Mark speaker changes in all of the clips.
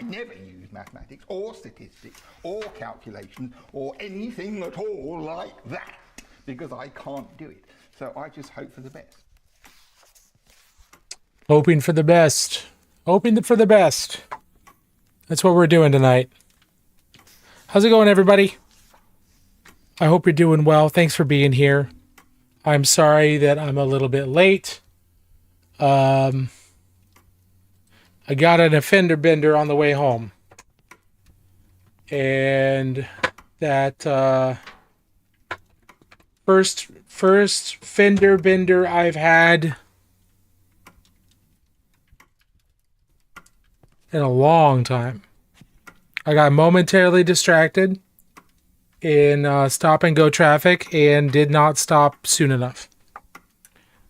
Speaker 1: I never use mathematics or statistics or calculations or anything at all like that because I can't do it. So I just hope for the best.
Speaker 2: Hoping for the best. Hoping for the best. That's what we're doing tonight. How's it going, everybody? I hope you're doing well. Thanks for being here. I'm sorry that I'm a little bit late. I got an offender bender on the way home. And that first fender bender I've had in a long time. I got momentarily distracted in stop and go traffic and did not stop soon enough.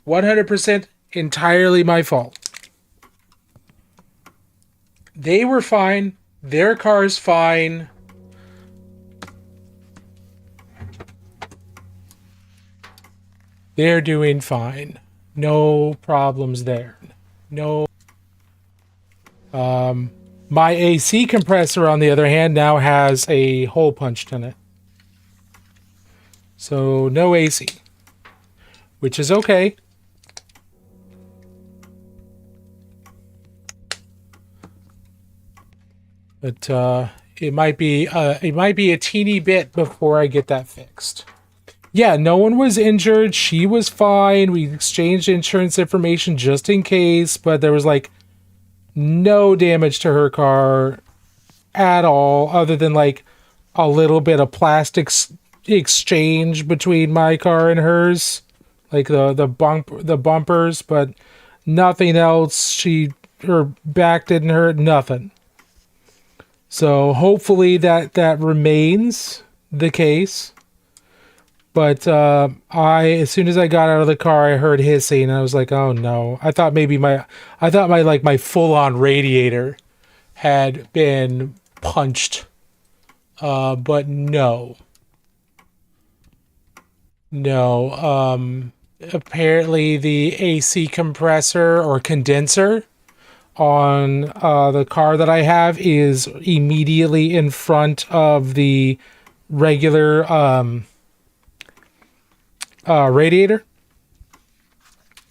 Speaker 2: 100% entirely my fault. They were fine. Their car's fine. They're doing fine. No problems there. No. My AC compressor, on the other hand, now has a hole punched in it. So no AC, which is okay. But it might be a teeny bit before I get that fixed. Yeah, no one was injured. She was fine. We exchanged insurance information just in case, but there was like no damage to her car at all, other than like a little bit of plastics exchange between my car and hers, like the bumpers, but nothing else. Her back didn't hurt, nothing. So hopefully that remains the case. But as soon as I got out of the car, I heard hissing, and I was like, "Oh no!" I thought my full-on radiator had been punched, but no. Apparently the AC compressor or condenser on the car that I have is immediately in front of the regular radiator.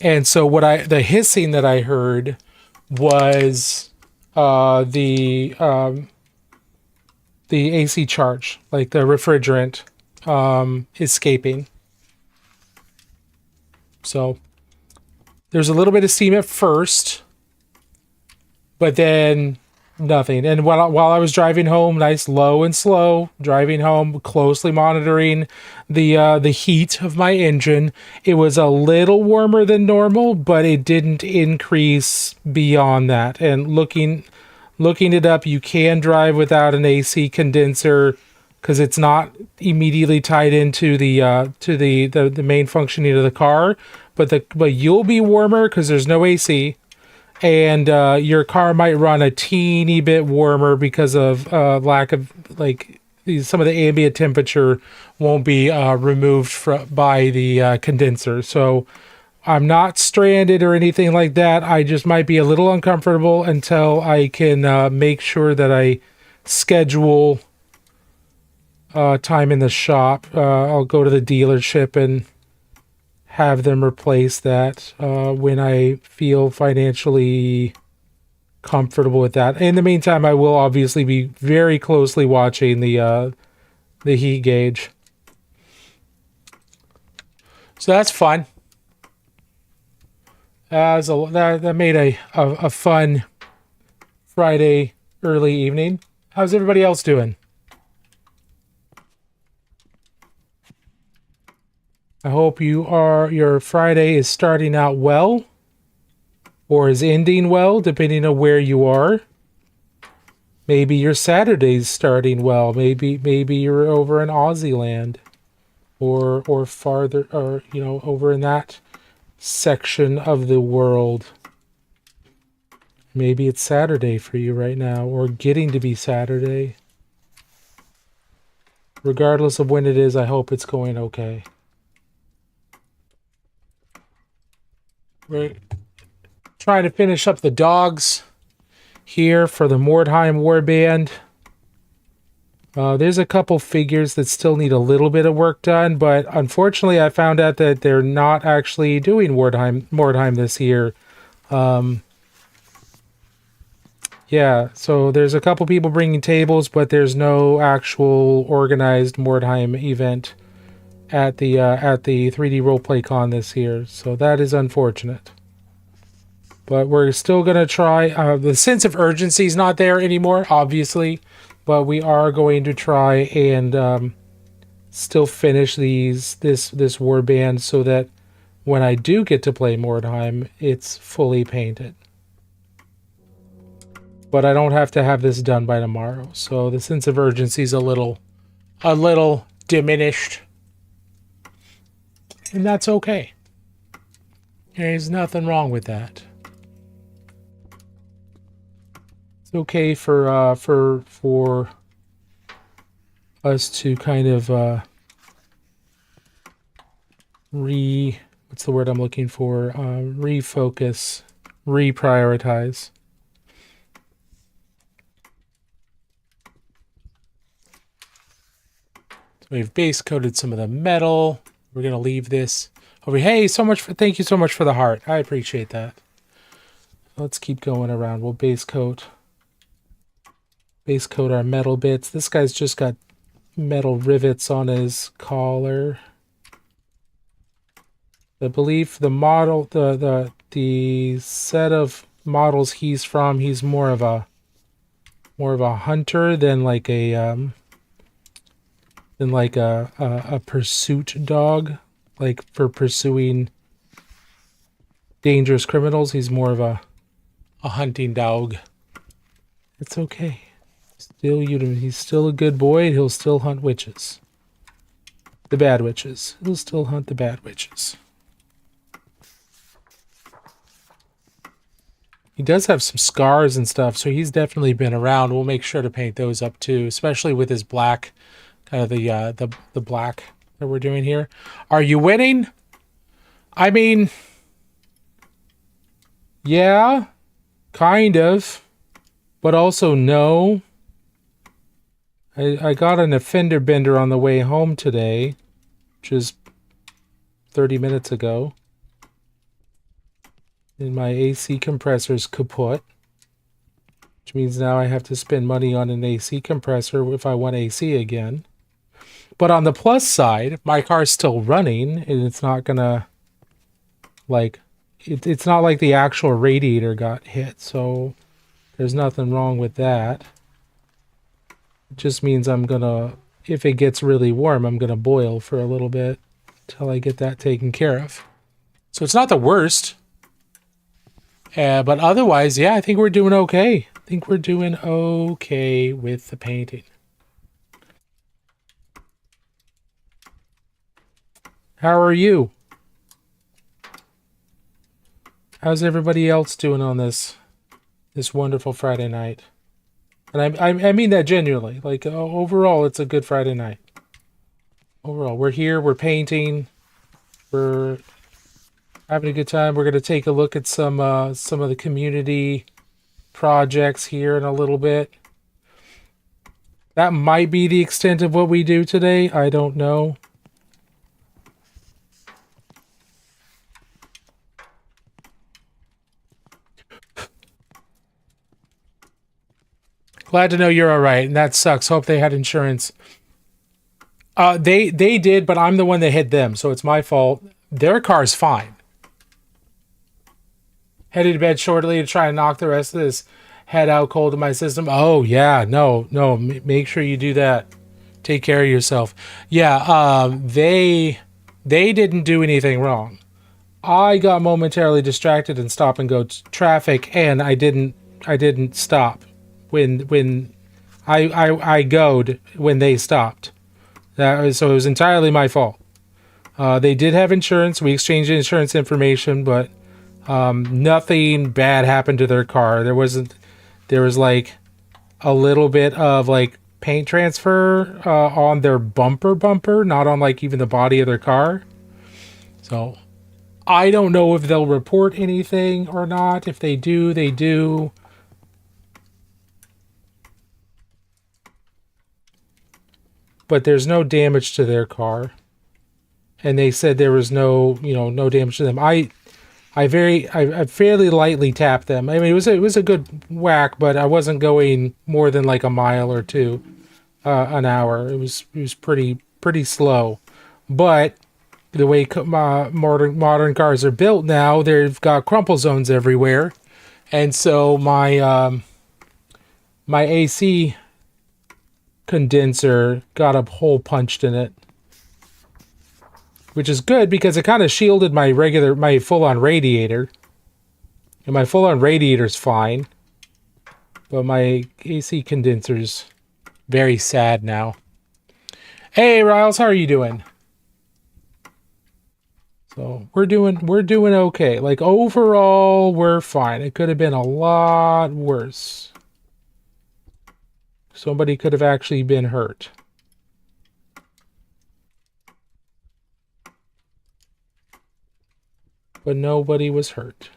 Speaker 2: And so the hissing that I heard was the AC charge, like the refrigerant escaping. So there's a little bit of steam at first, but then nothing. And while I was driving home, nice low and slow, driving home, closely monitoring the heat of my engine. It was a little warmer than normal, but it didn't increase beyond that. And looking it up, you can drive without an AC condenser because it's not immediately tied into the main functioning of the car. But you'll be warmer because there's no AC. And your car might run a teeny bit warmer because of lack of, like, some of the ambient temperature won't be removed by the condenser. So I'm not stranded or anything like that. I just might be a little uncomfortable until I can make sure that I schedule time in the shop. I'll go to the dealership and have them replace that when I feel financially comfortable with that. In the meantime, I will obviously be very closely watching the heat gauge. So that's fun. That made a fun Friday early evening. How's everybody else doing? I hope your Friday is starting out well, or is ending well, depending on where you are. Maybe your Saturday's starting well. Maybe you're over in Aussie land, or farther, or over in that section of the world. Maybe it's Saturday for you right now, or getting to be Saturday. Regardless of when it is, I hope it's going okay. We're trying to finish up the dogs here for the Mordheim warband. There's a couple figures that still need a little bit of work done, but unfortunately I found out that they're not actually doing Mordheim this year. Yeah, so there's a couple people bringing tables, but there's no actual organized Mordheim event at the 3D Roleplay Con this year, so that is unfortunate. But we're still gonna try. The sense of urgency is not there anymore, obviously, but we are going to try and still finish this warband so that when I do get to play Mordheim, it's fully painted. But I don't have to have this done by tomorrow, so the sense of urgency is a little diminished, and that's okay. There's nothing wrong with that. It's okay for us to kind of what's the word I'm looking for? Refocus, reprioritize. So we've base coated some of the metal. We're gonna leave this over. Hey, thank you so much for the heart. I appreciate that. Let's keep going around. We'll base coat our metal bits. This guy's just got metal rivets on his collar. I believe the model, the set of models he's from, he's more of a hunter than like a pursuit dog, like for pursuing dangerous criminals. He's more of a hunting dog. It's okay. He's still a good boy, and he'll still hunt witches. The bad witches. He'll still hunt the bad witches. He does have some scars and stuff, so he's definitely been around. We'll make sure to paint those up too, especially with his black, kind of the black that we're doing here. Are you winning? I mean, yeah, kind of, but also no. I got an offender bender on the way home today, which is 30 minutes ago. And my AC compressor's kaput, which means now I have to spend money on an AC compressor if I want AC again. But on the plus side, my car's still running, and it's not gonna, like, it's not like the actual radiator got hit, so there's nothing wrong with that. It just means I'm gonna, if it gets really warm, I'm gonna boil for a little bit till I get that taken care of. So it's not the worst. But otherwise, yeah, I think we're doing okay. I think we're doing okay with the painting. How are you? How's everybody else doing on this wonderful Friday night? And I mean that genuinely. Like, overall, it's a good Friday night. Overall, we're here, we're painting, we're having a good time. We're going to take a look at some of the community projects here in a little bit. That might be the extent of what we do today. I don't know. Glad to know you're all right, and that sucks. Hope they had insurance. They did, but I'm the one that hit them, so it's my fault. Their car's fine. Headed to bed shortly to try and knock the rest of this head out cold in my system. Oh, yeah. No. Make sure you do that. Take care of yourself. Yeah, they didn't do anything wrong. I got momentarily distracted in stop and go traffic, and I didn't stop when I goed when they stopped. So it was entirely my fault. They did have insurance. We exchanged insurance information, but nothing bad happened to their car. There was like a little bit of like paint transfer on their bumper, not on like even the body of their car. So I don't know if they'll report anything or not. If they do, they do. but there's no damage to their car. And they said there was no, no damage to them. I fairly lightly tapped them. I mean, it was a good whack, but I wasn't going more than like a mile or two an hour. It was pretty slow. But the way modern cars are built now, they've got crumple zones everywhere, and so my AC condenser got a hole punched in it, which is good because it kind of shielded my full-on radiator. And my full-on radiator's fine, but my AC condenser's very sad now. Hey, Riles, how are you doing? So we're doing okay. Like overall, we're fine. It could have been a lot worse. Somebody could have actually been hurt. But nobody was hurt.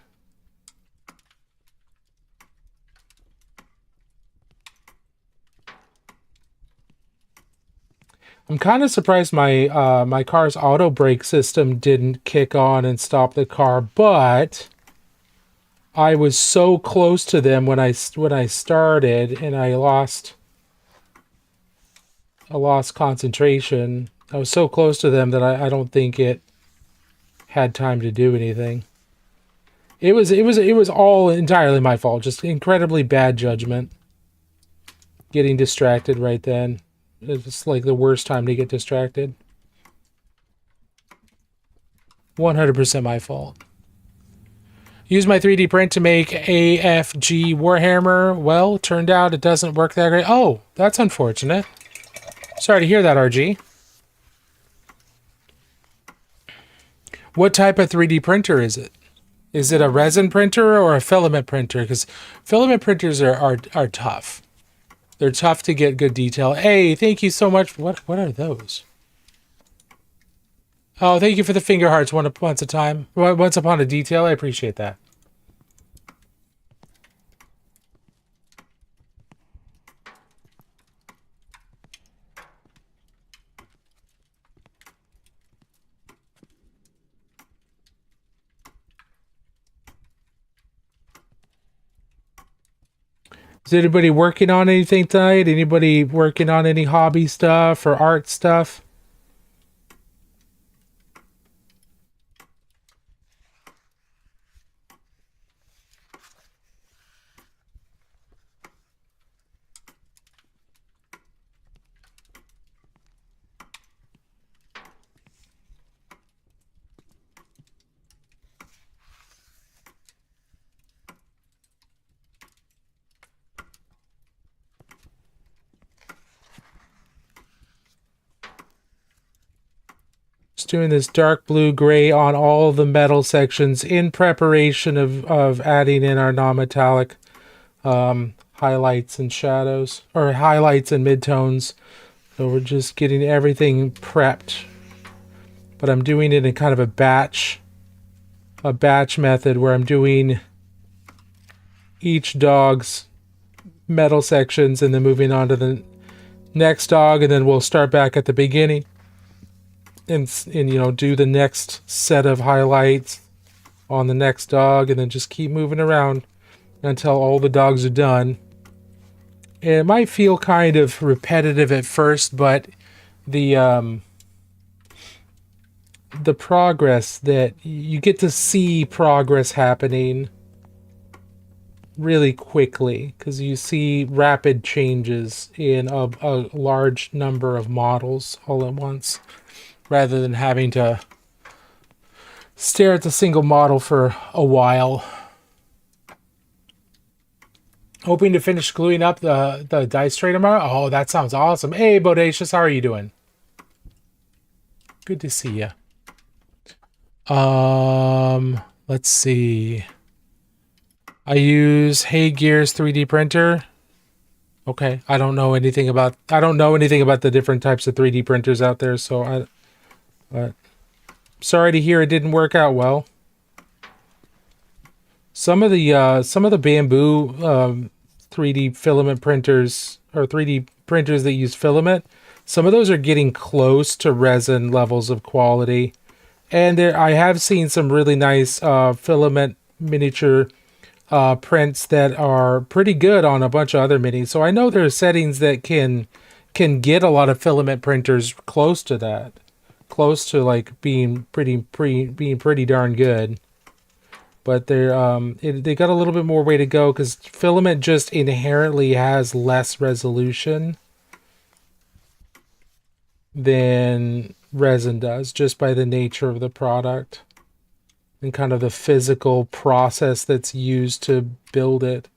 Speaker 2: I'm kind of surprised my my car's auto brake system didn't kick on and stop the car, but I was so close to them when I started, and I lost concentration. I was so close to them that I don't think it had time to do anything. It was all entirely my fault. Just incredibly bad judgment. Getting distracted right then. It's like the worst time to get distracted. 100% my fault. Use my 3D print to make AFG Warhammer. Well, turned out it doesn't work that great. Oh, that's unfortunate. Sorry to hear that, RG. What type of 3D printer is it? Is it a resin printer or a filament printer? Because filament printers are tough. They're tough to get good detail. Hey, thank you so much. What are those? Oh, thank you for the finger hearts once upon a detail. I appreciate that. Is anybody working on anything tonight? Anybody working on any hobby stuff or art stuff? Doing this dark blue gray on all the metal sections in preparation of adding in our non-metallic highlights and shadows, or highlights and midtones. So we're just getting everything prepped, but I'm doing it in kind of a batch method where I'm doing each dog's metal sections and then moving on to the next dog, and then we'll start back at the beginning. And do the next set of highlights on the next dog, and then just keep moving around until all the dogs are done. And it might feel kind of repetitive at first, but the progress that you get to see progress happening really quickly, because you see rapid changes in a large number of models all at once, rather than having to stare at the single model for a while. Hoping to finish gluing up the dice tray tomorrow. Oh, that sounds awesome. Hey, Bodacious, how are you doing? Good to see you. Let's see. I use Hey Gear's 3D printer. Okay, I don't know anything about the different types of 3D printers out there, so sorry to hear it didn't work out well. Some of the bamboo 3D filament printers, or 3D printers that use filament, Some of those are getting close to resin levels of quality. And I have seen some really nice filament miniature prints that are pretty good on a bunch of other minis. So I know there are settings that can get a lot of filament printers close to that, close to like being pretty darn good. But they got a little bit more way to go because filament just inherently has less resolution than resin does, just by the nature of the product and kind of the physical process that's used to build it.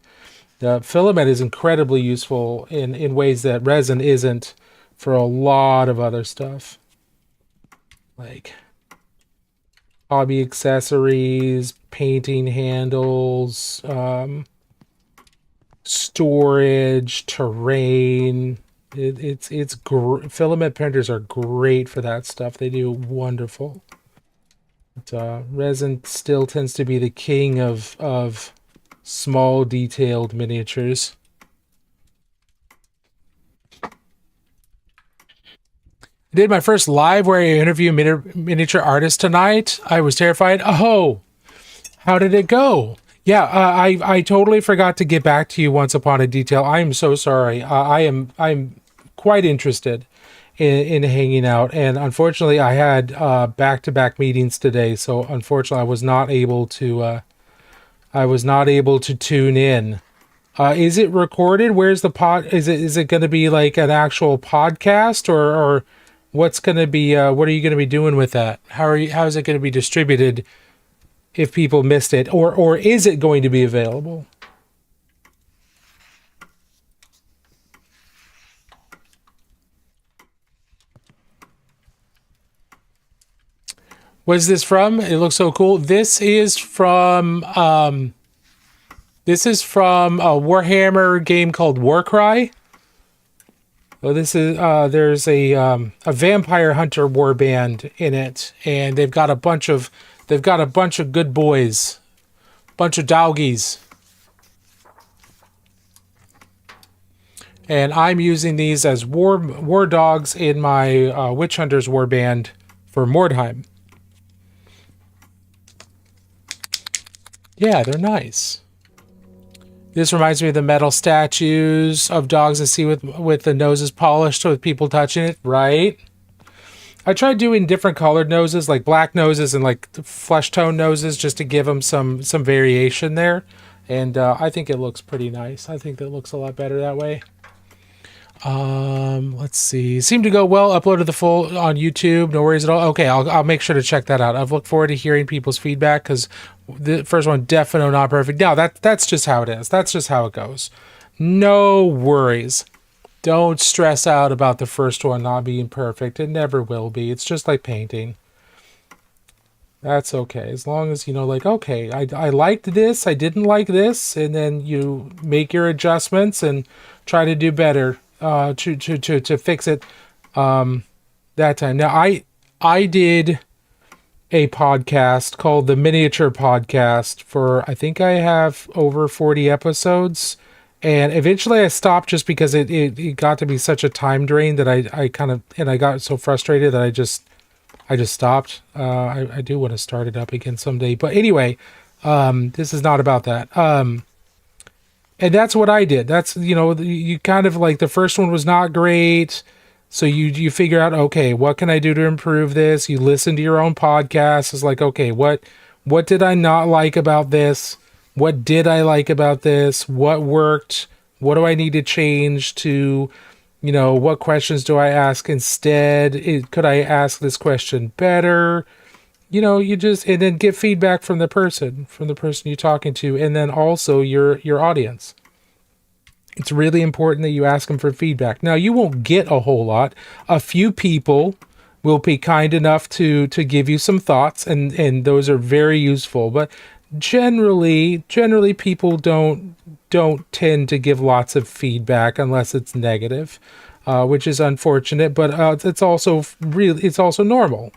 Speaker 2: The filament is incredibly useful in ways that resin isn't for a lot of other stuff, like hobby accessories, painting handles, storage, terrain. Filament printers are great for that stuff. They do wonderful. But, resin still tends to be the king of small detailed miniatures. I did my first live where I interview miniature artists tonight. I was terrified. Oh, how did it go? Yeah, I totally forgot to get back to you once upon a detail. I'm so sorry. I'm quite interested in hanging out, and unfortunately, I had back-to-back meetings today, so unfortunately, I was not able to tune in. Is it recorded? Where's the pod? Is it going to be like an actual podcast, or what's going to be? What are you going to be doing with that? How is it going to be distributed if people missed it, or is it going to be available? What's this from? It looks so cool. This is from a Warhammer game called Warcry. So this is there's a vampire hunter warband in it, and they've got a bunch of good boys, bunch of doggies. And I'm using these as war dogs in my witch hunters warband for Mordheim. Yeah, they're nice. This reminds me of the metal statues of dogs I see with the noses polished with people touching it, right? I tried doing different colored noses, like black noses and like flesh tone noses, just to give them some variation there. And I think it looks pretty nice. I think it looks a lot better that way. Let's see. Seemed to go well. Uploaded the full on YouTube. No worries at all. Okay, I'll make sure to check that out. I've looked forward to hearing people's feedback because the first one definitely not perfect. No, that's just how it is. That's just how it goes. No worries. Don't stress out about the first one not being perfect. It never will be. It's just like painting. That's okay. As long as, like, okay, I liked this, I didn't like this, and then you make your adjustments and try to do better to fix it that time. Now, I did a podcast called the Miniature Podcast for, I think I have over 40 episodes. And eventually I stopped just because it got to be such a time drain that I got so frustrated that I just stopped. I do want to start it up again someday. But anyway, this is not about that. And that's what I did. That's, you kind of like the first one was not great. So you figure out, okay, what can I do to improve this? You listen to your own podcast. It's like, okay, what did I not like about this? What did I like about this? What worked? What do I need to change to, what questions do I ask instead? Could I ask this question better? And then get feedback from the person you're talking to, and then also your audience. It's really important that you ask them for feedback. Now, you won't get a whole lot. A few people will be kind enough to give you some thoughts, and those are very useful. But generally people don't tend to give lots of feedback unless it's negative, which is unfortunate. But it's also normal.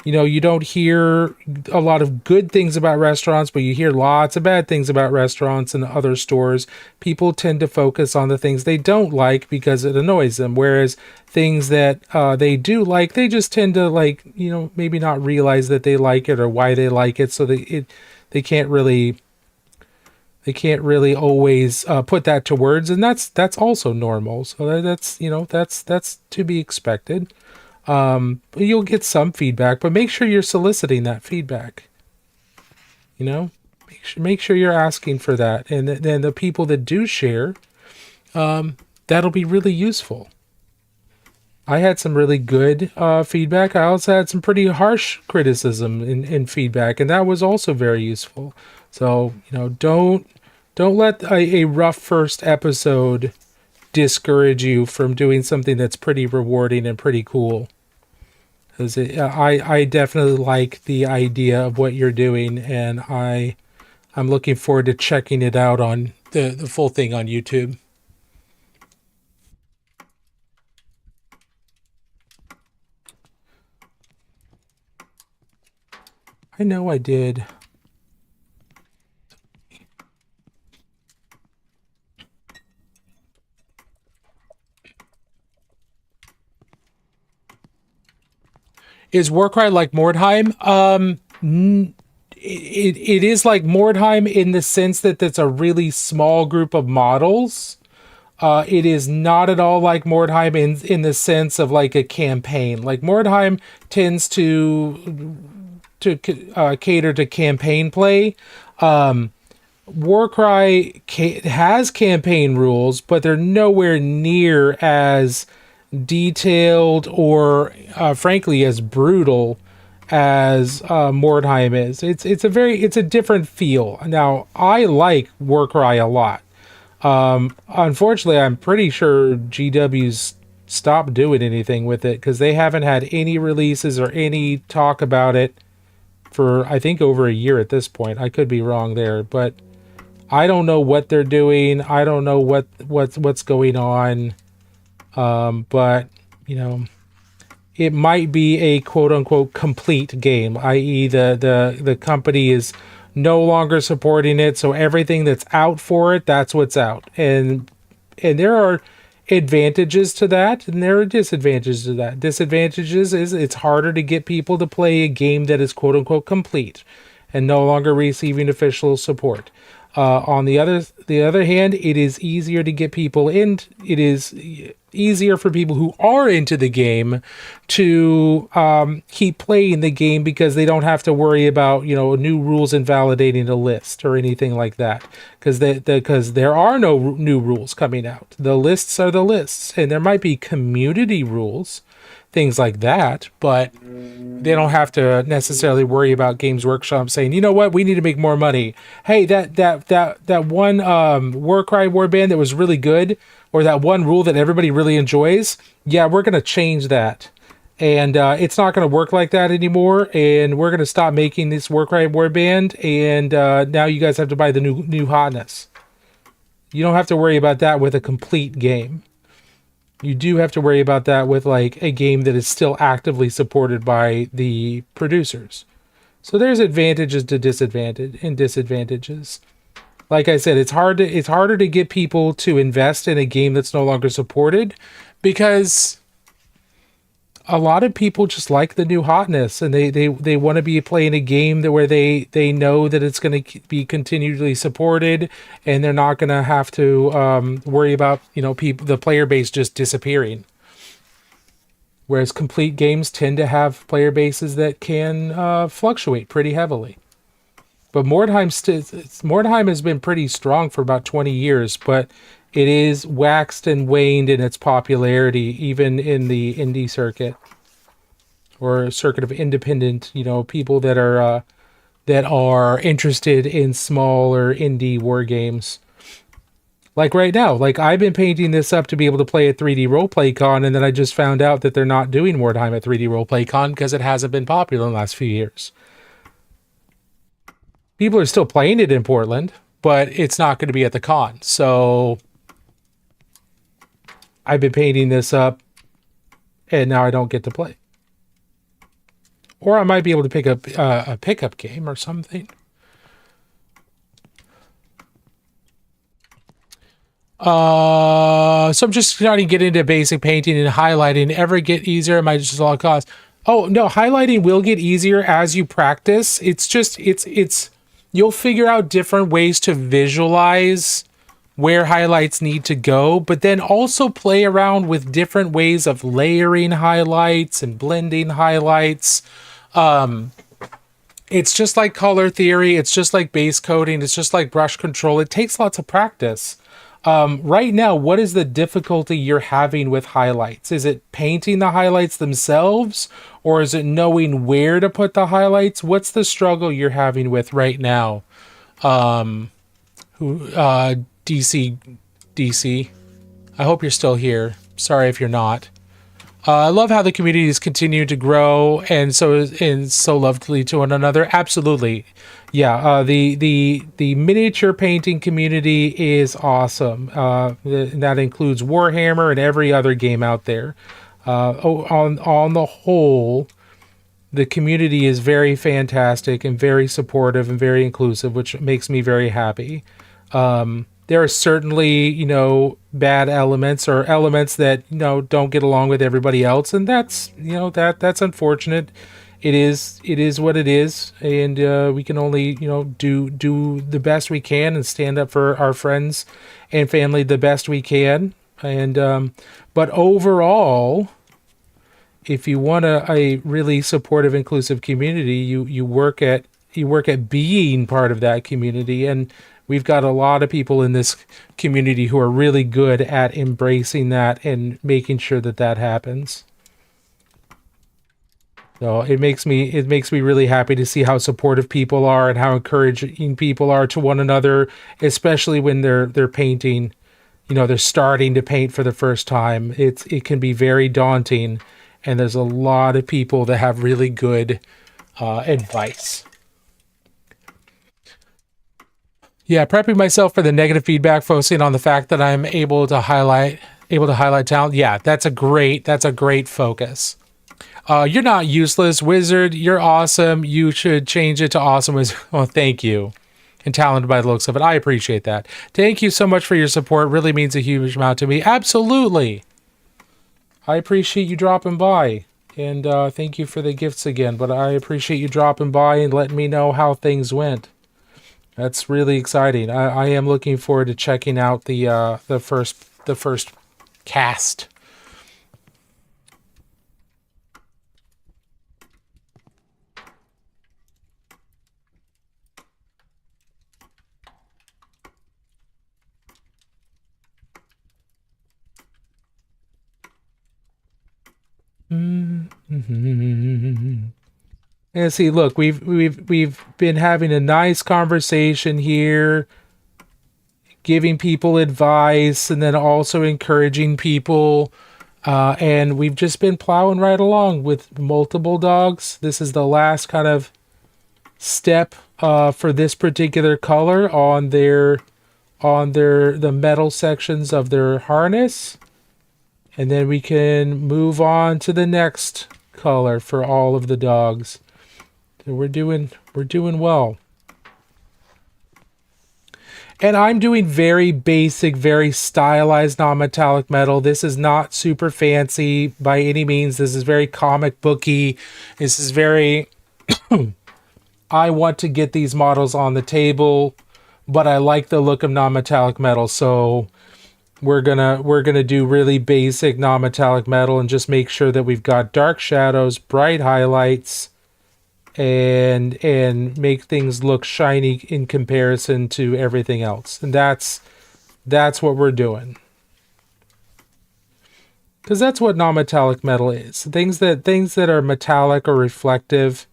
Speaker 2: You know, you don't hear a lot of good things about restaurants, but you hear lots of bad things about restaurants and other stores. People tend to focus on the things they don't like because it annoys them, whereas things that they do like, they just tend to like, you know, maybe not realize that they like it or why they like it, so they can't really always put that to words, and that's also normal. So that's, you know, that's to be expected. You'll get some feedback, but make sure you're soliciting that feedback. You know, make sure you're asking for that, and then the people that do share, that'll be really useful. I had some really good feedback. I also had some pretty harsh criticism in feedback, and that was also very useful. So, you know, don't let a rough first episode discourage you from doing something that's pretty rewarding and pretty cool. Because I definitely like the idea of what you're doing, and I'm looking forward to checking it out on the full thing on YouTube. I know I did. Is Warcry like Mordheim? It is like Mordheim in the sense that that's a really small group of models. It is not at all like Mordheim in the sense of like a campaign. Like Mordheim tends to cater to campaign play. Warcry has campaign rules, but they're nowhere near as detailed or, frankly, as brutal as Mordheim is. It's a different feel. Now, I like Warcry a lot. Unfortunately, I'm pretty sure GW's stopped doing anything with it because they haven't had any releases or any talk about it for, I think, over a year at this point. I could be wrong there, but I don't know what they're doing. I don't know what's going on. But you know, it might be a quote unquote complete game, i.e. the company is no longer supporting it, so everything that's out for it, that's what's out. And there are advantages to that, and there are disadvantages to that. Disadvantages is it's harder to get people to play a game that is quote unquote complete and no longer receiving official support. On the other hand, it is easier to get people in. It is easier for people who are into the game to keep playing the game because they don't have to worry about, you know, new rules invalidating a list or anything like that. Because there are no new rules coming out. The lists are the lists, and there might be community rules, things like that, but they don't have to necessarily worry about Games Workshop saying, you know what, we need to make more money. Hey, that one Warcry warband that was really good, or that one rule that everybody really enjoys, yeah, we're going to change that. And it's not going to work like that anymore, and we're going to stop making this Warcry warband, and now you guys have to buy the new hotness. You don't have to worry about that with a complete game. You do have to worry about that with like a game that is still actively supported by the producers. So there's advantages to disadvantages. Like I said, it's harder to get people to invest in a game that's no longer supported because a lot of people just like the new hotness, and they want to be playing a game where they know that it's going to be continually supported, and they're not going to have to worry about, you know, the player base just disappearing. Whereas complete games tend to have player bases that can fluctuate pretty heavily. But Mordheim has been pretty strong for about 20 years, but it is waxed and waned in its popularity, even in the indie circuit or circuit of independent, you know, people that are interested in smaller indie war games. Like right now, like I've been painting this up to be able to play at 3D Roleplay Con, and then I just found out that they're not doing Mordheim at 3D Roleplay Con because it hasn't been popular in the last few years. People are still playing it in Portland, but it's not going to be at the con. So I've been painting this up, and now I don't get to play. Or I might be able to pick up a pickup game or something. So I'm just starting to get into basic painting and highlighting. Ever get easier? Am I just all cost? Oh no, highlighting will get easier as you practice. It's just it's you'll figure out different ways to visualize where highlights need to go, but then also play around with different ways of layering highlights and blending highlights. It's just like color theory. It's just like base coating. It's just like brush control. It takes lots of practice. Right now, what is the difficulty you're having with highlights? Is it painting the highlights themselves, or is it knowing where to put the highlights? What's the struggle you're having with right now? DC, I hope you're still here. Sorry if you're not. I love how the community is continuing to grow and so lovely to one another. Absolutely, yeah. The miniature painting community is awesome. That includes Warhammer and every other game out there. On the whole, the community is very fantastic and very supportive and very inclusive, which makes me very happy. There are certainly, bad elements or elements that, don't get along with everybody else. And that's, that's unfortunate. It is what it is. And, we can only, do the best we can and stand up for our friends and family the best we can. And, but overall, if you want a really supportive, inclusive community, you work at being part of that community. And we've got a lot of people in this community who are really good at embracing that and making sure that happens. So it makes me really happy to see how supportive people are and how encouraging people are to one another, especially when they're painting. They're starting to paint for the first time. It can be very daunting, and there's a lot of people that have really good advice. Yeah, prepping myself for the negative feedback, focusing on the fact that I'm able to highlight talent. Yeah, that's a great focus. You're not useless, Wizard. You're awesome. You should change it to awesome Wizard. Well, thank you. And talented by the looks of it. I appreciate that. Thank you so much for your support. It really means a huge amount to me. Absolutely. I appreciate you dropping by. And thank you for the gifts again. But I appreciate you dropping by and letting me know how things went. That's really exciting. I am looking forward to checking out the first cast. And see, look, we've been having a nice conversation here, giving people advice and then also encouraging people. And we've just been plowing right along with multiple dogs. This is the last kind of step for this particular color on the metal sections of their harness. And then we can move on to the next color for all of the dogs. So we're doing well. And I'm doing very basic, very stylized non-metallic metal. This is not super fancy by any means. This is very comic booky. This is very I want to get these models on the table, but I like the look of non-metallic metal, so we're gonna do really basic non-metallic metal and just make sure that we've got dark shadows, bright highlights, and make things look shiny in comparison to everything else. And that's what we're doing. Because that's what non-metallic metal is. Things that are metallic or reflective,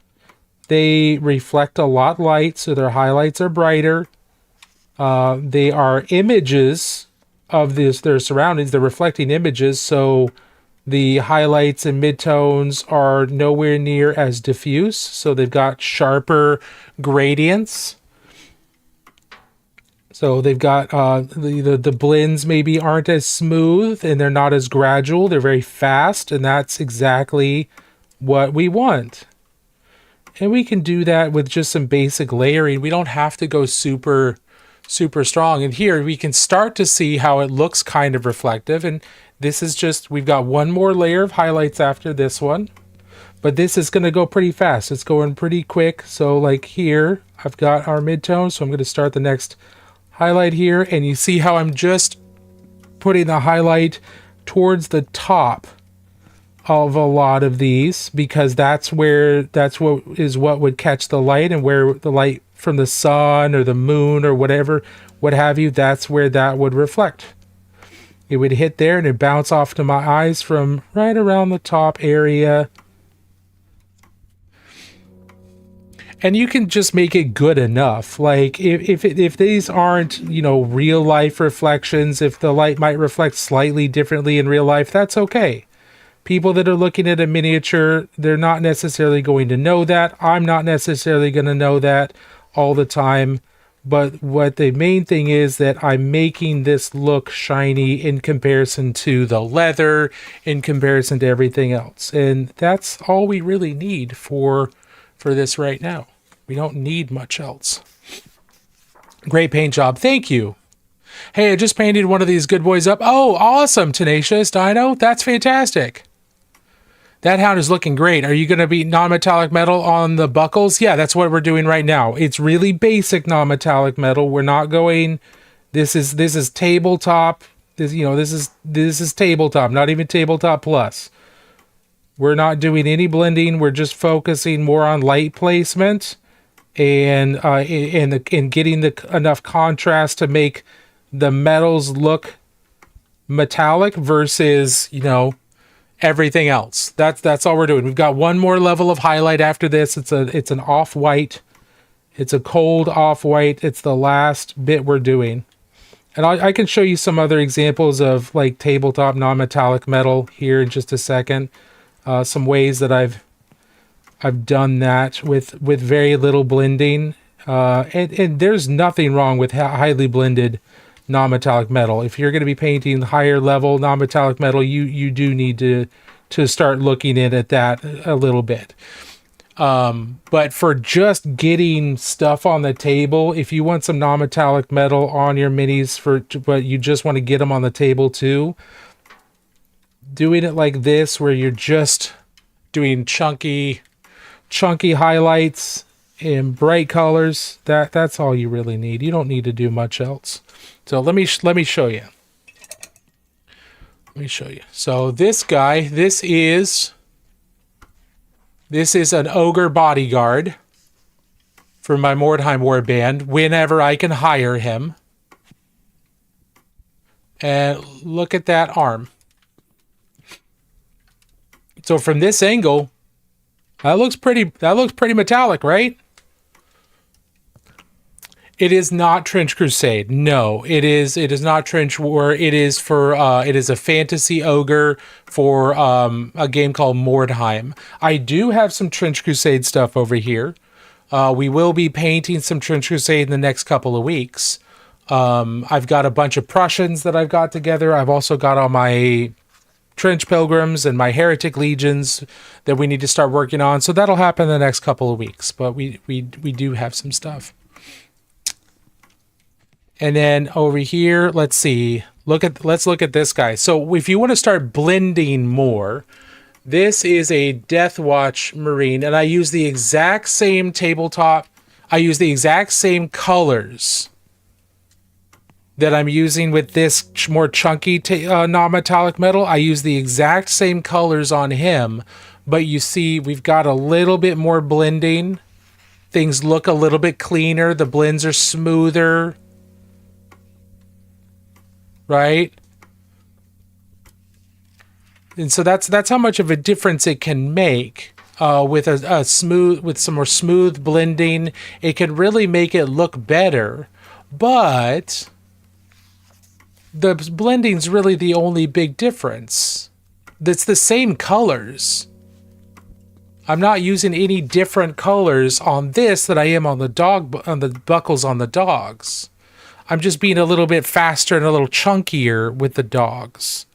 Speaker 2: they reflect a lot light, so their highlights are brighter. They are images of their surroundings. They're reflecting images, so the highlights and midtones are nowhere near as diffuse, so they've got sharper gradients. So they've got the blends maybe aren't as smooth and they're not as gradual. They're very fast, and that's exactly what we want. And we can do that with just some basic layering. We don't have to go super strong. And here we can start to see how it looks kind of reflective. And this is just, we've got one more layer of highlights after this one. But this is going to go pretty fast. It's going pretty quick. So like here, I've got our midtone. So I'm going to start the next highlight here. And you see how I'm just putting the highlight towards the top of a lot of these, because that's what would catch the light, and where the light from the sun or the moon or whatever, what have you, that's where that would reflect. It would hit there and it bounce off to my eyes from right around the top area. And you can just make it good enough. Like if these aren't, you know, real life reflections, if the light might reflect slightly differently in real life, that's okay. People that are looking at a miniature, they're not necessarily going to know that. I'm not necessarily going to know that all the time. But what the main thing is that I'm making this look shiny in comparison to the leather, in comparison to everything else. And that's all we really need for this right now. We don't need much else. Great paint job. Thank you. Hey, I just painted one of these good boys up. Oh, awesome, Tenacious Dino. That's fantastic. That hound is looking great. Are you going to be non-metallic metal on the buckles? Yeah, that's what we're doing right now. It's really basic non-metallic metal. We're not going. This is tabletop. This is tabletop, not even tabletop plus. We're not doing any blending. We're just focusing more on light placement and getting enough contrast to make the metals look metallic versus, you know, everything else. That's all we're doing. We've got one more level of highlight after this. It's an off-white. It's a cold off-white. It's the last bit we're doing. And I can show you some other examples of like tabletop non-metallic metal here in just a second. Some ways that I've done that with very little blending. And there's nothing wrong with highly blended non-metallic metal. If you're going to be painting higher level non-metallic metal, you do need to start looking at that a little bit. But for just getting stuff on the table, if you want some non-metallic metal on your minis but you just want to get them on the table too, doing it like this, where you're just doing chunky highlights in bright colors, that's all you really need. You don't need to do much else. So let me show you. Let me show you. So this guy, this is an ogre bodyguard for my Mordheim warband whenever I can hire him. And look at that arm. So from this angle, that looks pretty metallic, right? It is not Trench Crusade. No, it is not Trench War. It is a fantasy ogre for a game called Mordheim. I do have some Trench Crusade stuff over here. We will be painting some Trench Crusade in the next couple of weeks. I've got a bunch of Prussians that I've got together. I've also got all my Trench Pilgrims and my Heretic Legions that we need to start working on. So that'll happen in the next couple of weeks. But we do have some stuff. And then over here, let's see. Let's look at this guy. So if you want to start blending more, this is a Deathwatch Marine, and I use the exact same tabletop. I use the exact same colors that I'm using with this more chunky non-metallic metal. I use the exact same colors on him, but you see we've got a little bit more blending. Things look a little bit cleaner. The blends are smoother. Right? And so that's how much of a difference it can make with some more smooth blending. It can really make it look better, but the blending's really the only big difference. It's the same colors. I'm not using any different colors on this that I am on the buckles on the dogs. I'm just being a little bit faster and a little chunkier with the dogs.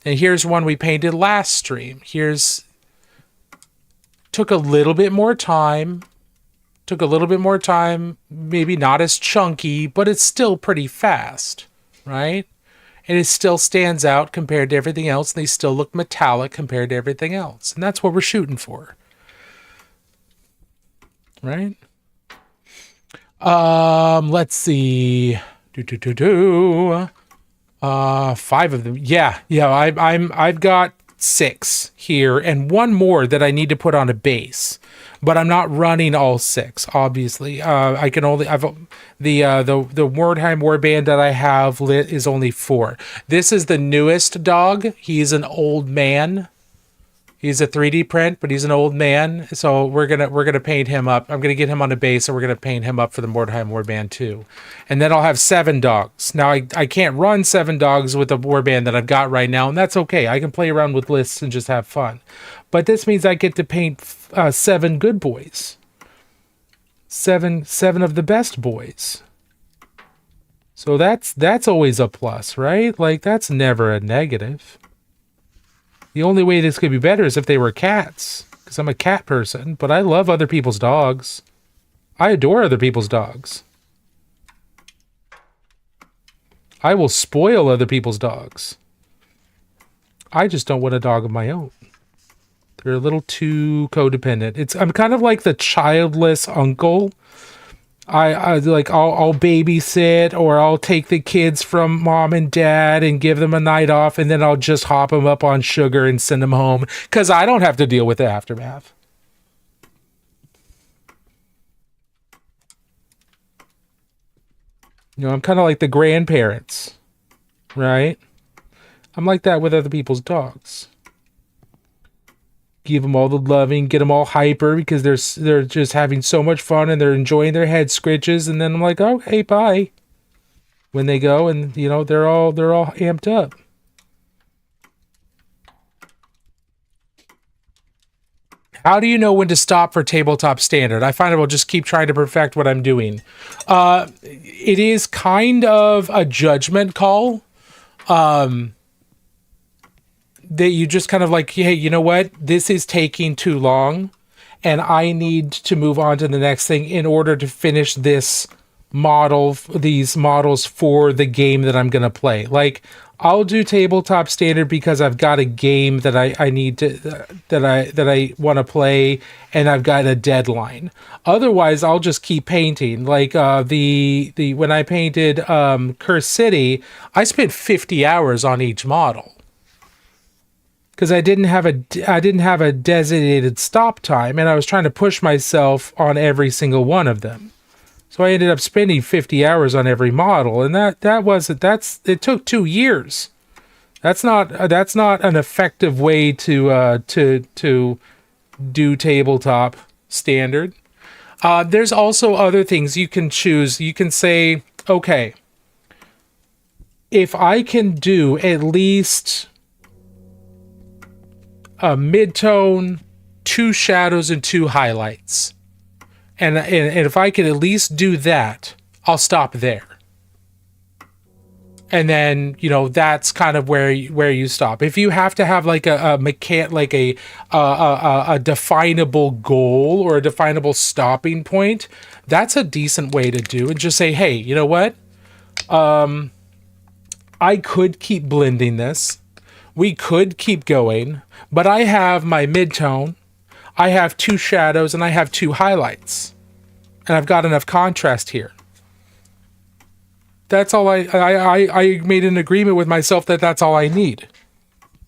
Speaker 2: And here's one we painted last stream. Here's took a little bit more time. Took a little bit more time, maybe not as chunky, but it's still pretty fast, right? And it still stands out compared to everything else. And they still look metallic compared to everything else. And that's what we're shooting for. Right? Let's see. 5 of them. Yeah. I've got 6 here and 1 more that I need to put on a base. But I'm not running all 6, obviously. I can only, the Mordheim warband that I have lit is only 4. This is the newest dog. He's an old man. He's a 3D print, but he's an old man. So we're gonna paint him up. I'm gonna get him on a base, and we're gonna paint him up for the Mordheim warband too. And then I'll have 7 dogs. Now I can't run 7 dogs with the warband that I've got right now, and that's okay. I can play around with lists and just have fun. But this means I get to paint 7 good boys. 7 of the best boys. So that's always a plus, right? Like, that's never a negative. The only way this could be better is if they were cats, because I'm a cat person, but I love other people's dogs. I adore other people's dogs. I will spoil other people's dogs. I just don't want a dog of my own. They're a little too codependent. I'm kind of like the childless uncle. I'll babysit, or I'll take the kids from mom and dad and give them a night off, and then I'll just hop them up on sugar and send them home because I don't have to deal with the aftermath. You know, I'm kind of like the grandparents, right? I'm like that with other people's dogs. Give them all the loving, get them all hyper because they're just having so much fun and they're enjoying their head scritches, and then I'm like, oh, hey, bye. When they go, and you know, they're all amped up. How do you know when to stop for tabletop standard? I find I will just keep trying to perfect what I'm doing. It is kind of a judgment call. That you just kind of like, hey, you know what? This is taking too long, and I need to move on to the next thing in order to finish these models for the game that I'm going to play. Like, I'll do tabletop standard because I've got a game that I need to, that I want to play, and I've got a deadline. Otherwise, I'll just keep painting. Like, when I painted, Curse City, I spent 50 hours on each model. Because I didn't have a designated stop time, and I was trying to push myself on every single one of them. So I ended up spending 50 hours on every model, and it took 2 years. That's not an effective way to do tabletop standard. There's also other things you can choose. You can say, okay, if I can do at least a mid-tone, 2 shadows, and 2 highlights. And if I can at least do that, I'll stop there. And then, you know, that's kind of where you stop. If you have to have like a definable goal or a definable stopping point, that's a decent way to do. And just say, hey, you know what? I could keep blending this. We could keep going, but I have my mid-tone, I have 2 shadows, and I have 2 highlights. And I've got enough contrast here. That's all I made an agreement with myself that that's all I need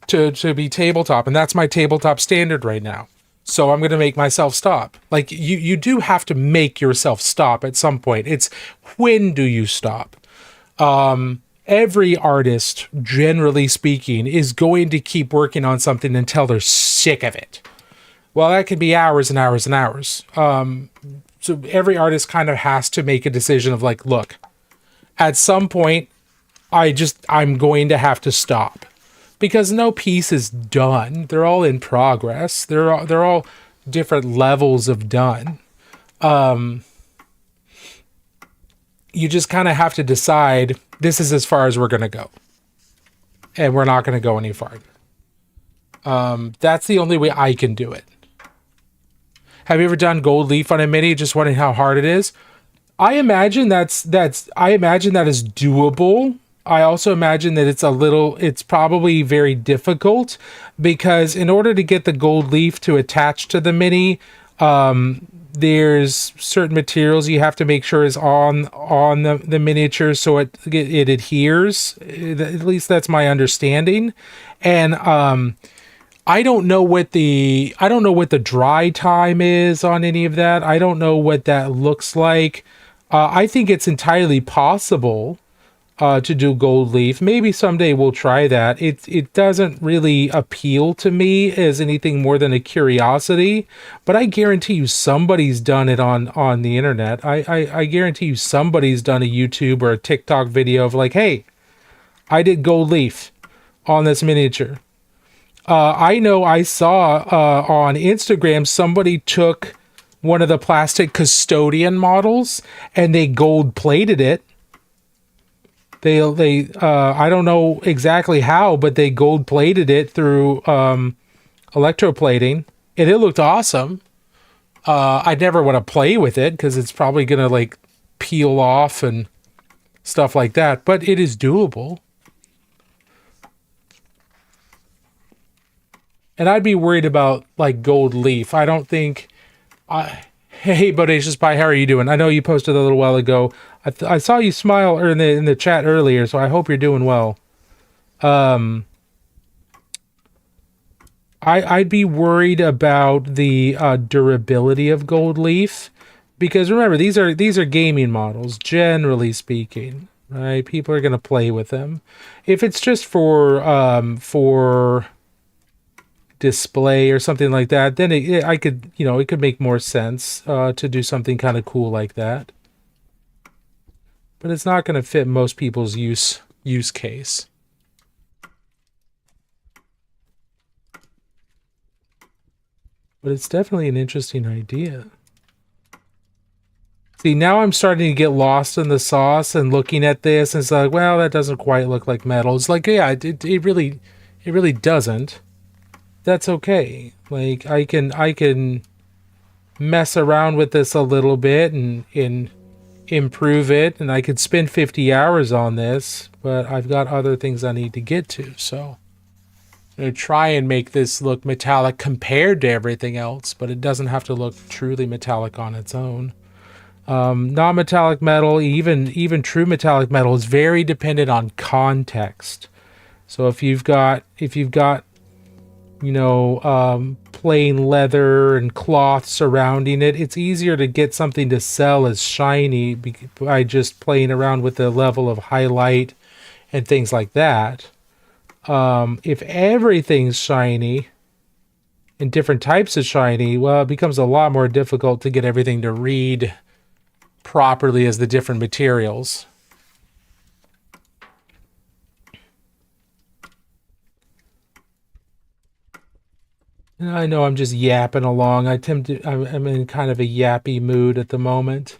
Speaker 2: to be tabletop. And that's my tabletop standard right now. So I'm going to make myself stop. Like, you do have to make yourself stop at some point. It's when do you stop? Every artist, generally speaking, is going to keep working on something until they're sick of it. Well, that could be hours and hours and hours. So every artist kind of has to make a decision of like, look, at some point, I'm going to have to stop. Because no piece is done. They're all in progress. They're all different levels of done. You just kind of have to decide, this is as far as we're going to go. And we're not going to go any farther. That's the only way I can do it. Have you ever done gold leaf on a mini? Just wondering how hard it is. I imagine I imagine that is doable. I also imagine that it's probably very difficult because in order to get the gold leaf to attach to the mini, there's certain materials you have to make sure is on the miniature so it adheres. At least that's my understanding. And I don't know what the dry time is on any of that. I don't know what that looks like. I think it's entirely possible to do gold leaf. Maybe someday we'll try that. It doesn't really appeal to me as anything more than a curiosity, but I guarantee you somebody's done it on the internet. I guarantee you somebody's done a YouTube or a TikTok video of like, hey, I did gold leaf on this miniature. I know I saw on Instagram somebody took one of the plastic custodian models and they gold plated it. They I don't know exactly how, but they gold plated it through electroplating, and it looked awesome. I'd never want to play with it because it's probably gonna like peel off and stuff like that, but it is doable. And I'd be worried about like gold leaf. I don't think hey, Bodacious Pie, how are you doing? I know you posted a little while ago. I saw you smile in the chat earlier, so I hope you're doing well. I'd be worried about the durability of gold leaf because remember these are gaming models, generally speaking, right? People are gonna play with them. If it's just for display or something like that, then it could make more sense to do something kind of cool like that. But it's not going to fit most people's use case. But it's definitely an interesting idea. See, now I'm starting to get lost in the sauce and looking at this, and it's like, well, that doesn't quite look like metal. It's like, yeah, it really doesn't. That's okay. Like I can mess around with this a little bit and improve it, and I could spend 50 hours on this, but I've got other things I need to get to, so I'm going to try and make this look metallic compared to everything else, but it doesn't have to look truly metallic on its own. Non-metallic metal, even true metallic metal, is very dependent on context. So if you've got plain leather and cloth surrounding it, it's easier to get something to sell as shiny by just playing around with the level of highlight and things like that. If everything's shiny and different types of shiny, well, it becomes a lot more difficult to get everything to read properly as the different materials. I know I'm just yapping along. I'm in kind of a yappy mood at the moment.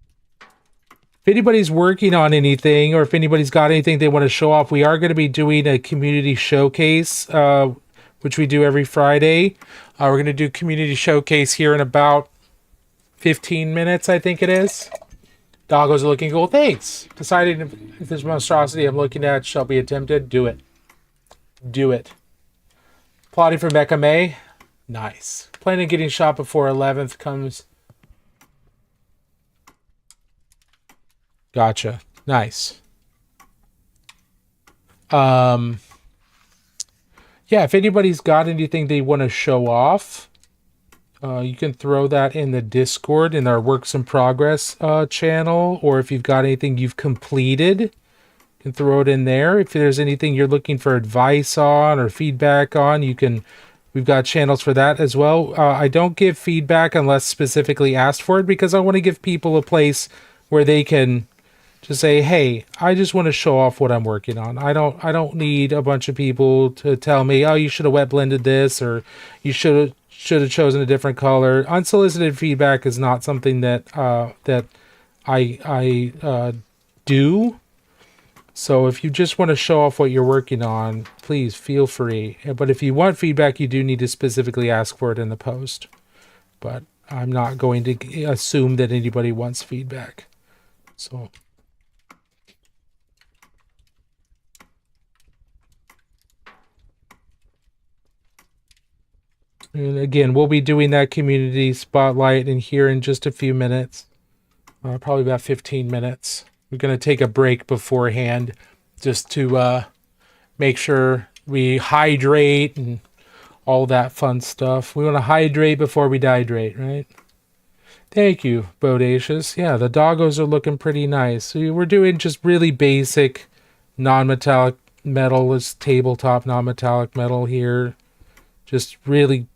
Speaker 2: If anybody's working on anything, or if anybody's got anything they want to show off, we are going to be doing a community showcase, which we do every Friday. We're going to do community showcase here in about 15 minutes, I think it is. Doggos are looking cool. Thanks. Deciding if this monstrosity I'm looking at shall be attempted, do it. Do it. Plotting for Mecha May. Nice. Planning on getting shot before 11th comes. Gotcha. Nice. Yeah, if anybody's got anything they want to show off, you can throw that in the Discord in our Works in Progress channel, or if you've got anything you've completed, can throw it in there. If there's anything you're looking for advice on or feedback on, we've got channels for that as well. I don't give feedback unless specifically asked for it, because I want to give people a place where they can just say, hey, I just want to show off what I'm working on. I don't need a bunch of people to tell me, oh, you should have wet blended this, or you should have chosen a different color. Unsolicited feedback is not something that I do. So if you just want to show off what you're working on, please feel free. But if you want feedback, you do need to specifically ask for it in the post. But I'm not going to assume that anybody wants feedback. So and again, we'll be doing that community spotlight in here in just a few minutes. Probably about 15 minutes. We're going to take a break beforehand just to make sure we hydrate and all that fun stuff. We want to hydrate before we dehydrate, right? Thank you, Bodacious. Yeah, the doggos are looking pretty nice. So we're doing just really basic non-metallic metal, is tabletop non-metallic metal here. Just really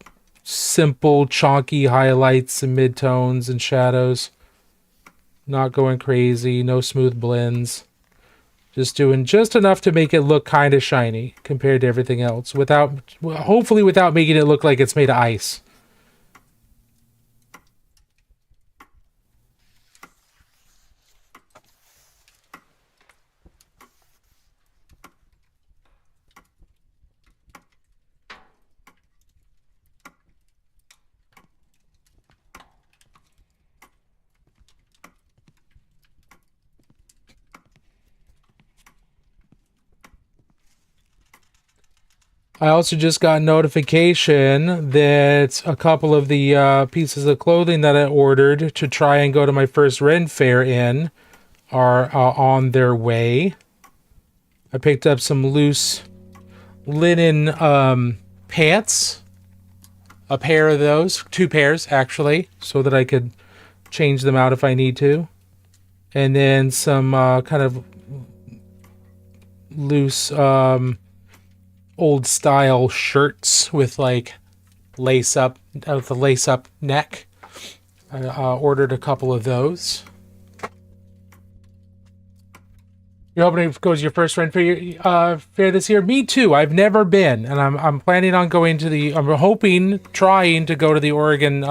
Speaker 2: simple, chonky highlights and midtones and shadows. Not going crazy, no smooth blends. Just doing just enough to make it look kind of shiny compared to everything else, hopefully without making it look like it's made of ice. I also just got notification that a couple of the pieces of clothing that I ordered to try and go to my first Ren Fair in are on their way. I picked up some loose linen pants. A pair of those. 2 pairs, actually, so that I could change them out if I need to. And then some kind of loose old style shirts with like lace up neck. I ordered a couple of those. You're hoping to go to your first Ren Fair this year? Me too. I've never been, and I'm planning on going to the. Trying to go to the Oregon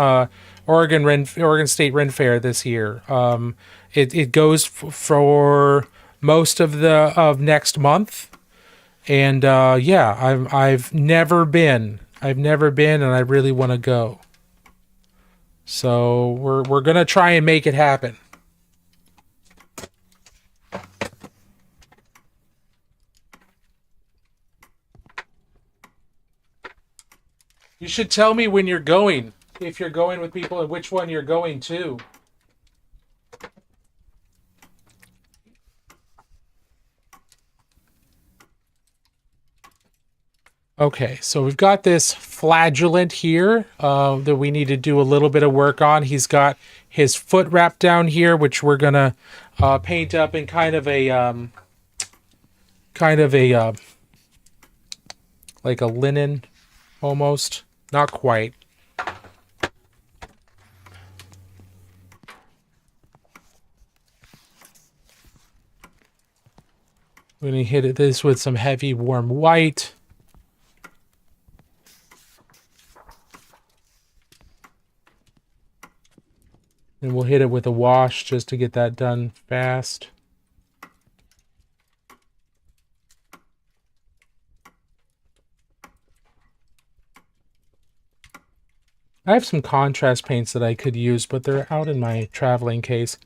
Speaker 2: State Ren Fair this year. It goes for most of next month. And yeah, I've never been. And I really want to go. So we're gonna try and make it happen. You should tell me when you're going, if you're going with people, and which one you're going to. Okay, so we've got this flagellant here that we need to do a little bit of work on. He's got his foot wrapped down here, which we're gonna paint up in kind of a like a linen, almost. Not quite. We're gonna hit this with some heavy warm white. And we'll hit it with a wash just to get that done fast. I have some contrast paints that I could use, but they're out in my traveling case.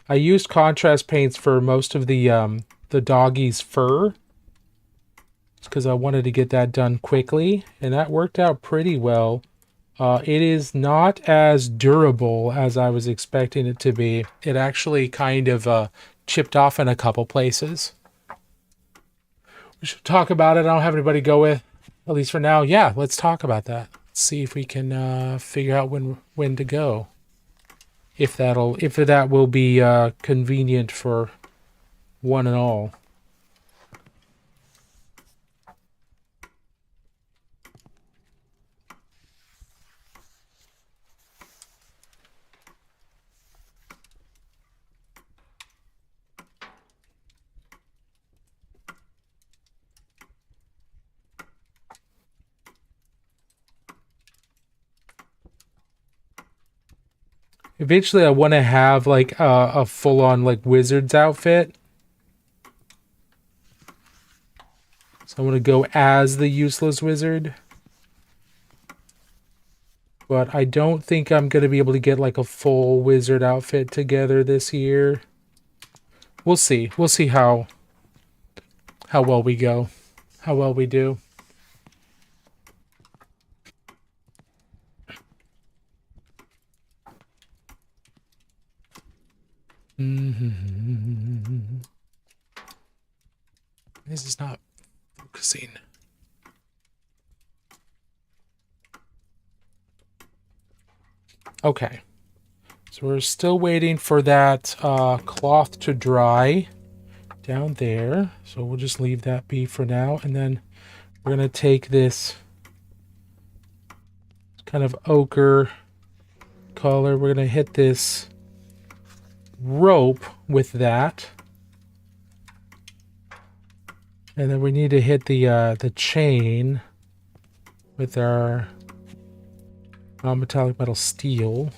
Speaker 2: I used contrast paints for most of the doggie's fur. Because I wanted to get that done quickly, and that worked out pretty well. It is not as durable as I was expecting it to be. It actually kind of chipped off in a couple places. We should talk about it. I don't have anybody to go with, at least for now. Yeah, let's talk about that. Let's see if we can figure out when to go. If that will be convenient for one and all. Eventually, I want to have like a full-on like wizard's outfit. So I'm going to go as the useless wizard. But I don't think I'm going to be able to get like a full wizard outfit together this year. We'll see. We'll see how well we go. How well we do. This is not focusing. Okay. So we're still waiting for that cloth to dry down there. So we'll just leave that be for now. And then we're going to take this kind of ochre color. We're going to hit this rope with that. And then we need to hit the chain with our non-metallic metal steel.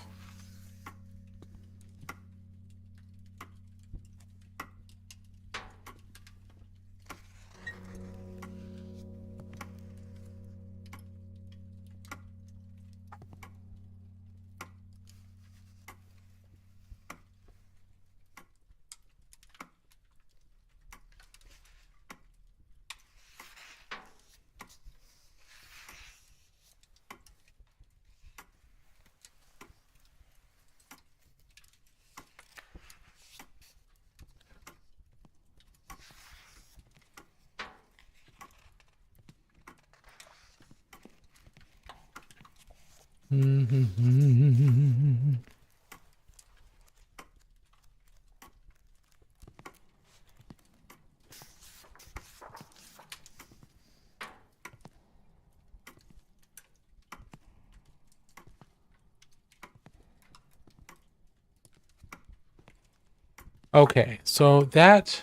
Speaker 2: Okay, so that...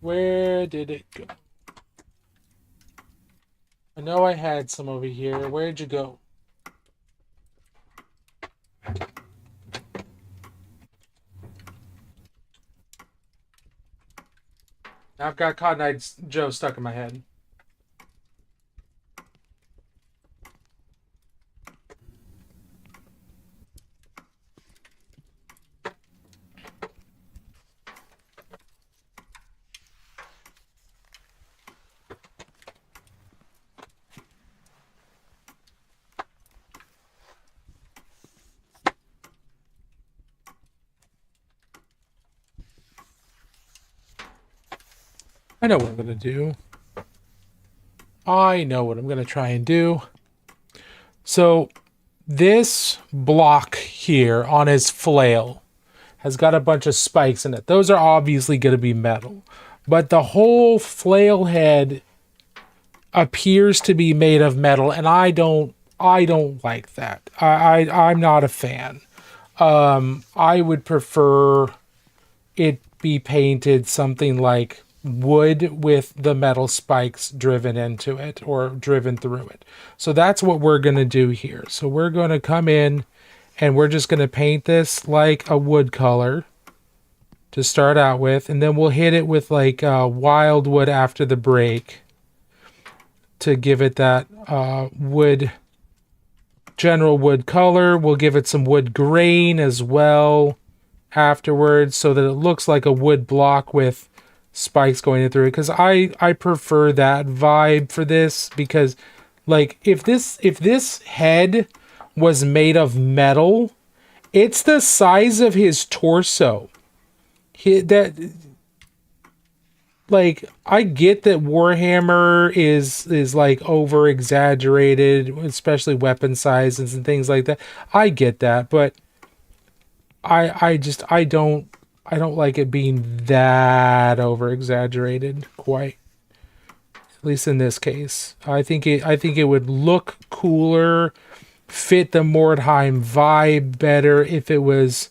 Speaker 2: Where did it go? I know I had some over here. Where'd you go? I've got Cotton Eye Joe stuck in my head. I know what I'm going to do. I know what I'm going to try and do. So this block here on his flail has got a bunch of spikes in it. Those are obviously going to be metal. But the whole flail head appears to be made of metal, and I don't like that. I'm not a fan. I would prefer it be painted something like wood with the metal spikes driven into it or driven through it. So that's what we're going to do here. So we're going to come in and we're just going to paint this like a wood color to start out with, and then we'll hit it with like wildwood after the break to give it that general wood color. We'll give it some wood grain as well afterwards so that it looks like a wood block with spikes going through it, because I prefer that vibe for this, because like if this head was made of metal, it's the size of his torso. Like, I get that Warhammer is like over exaggerated, especially weapon sizes and things like that. I get that, but I don't like it being that over exaggerated quite. At least in this case. I think it would look cooler, fit the Mordheim vibe better if it was,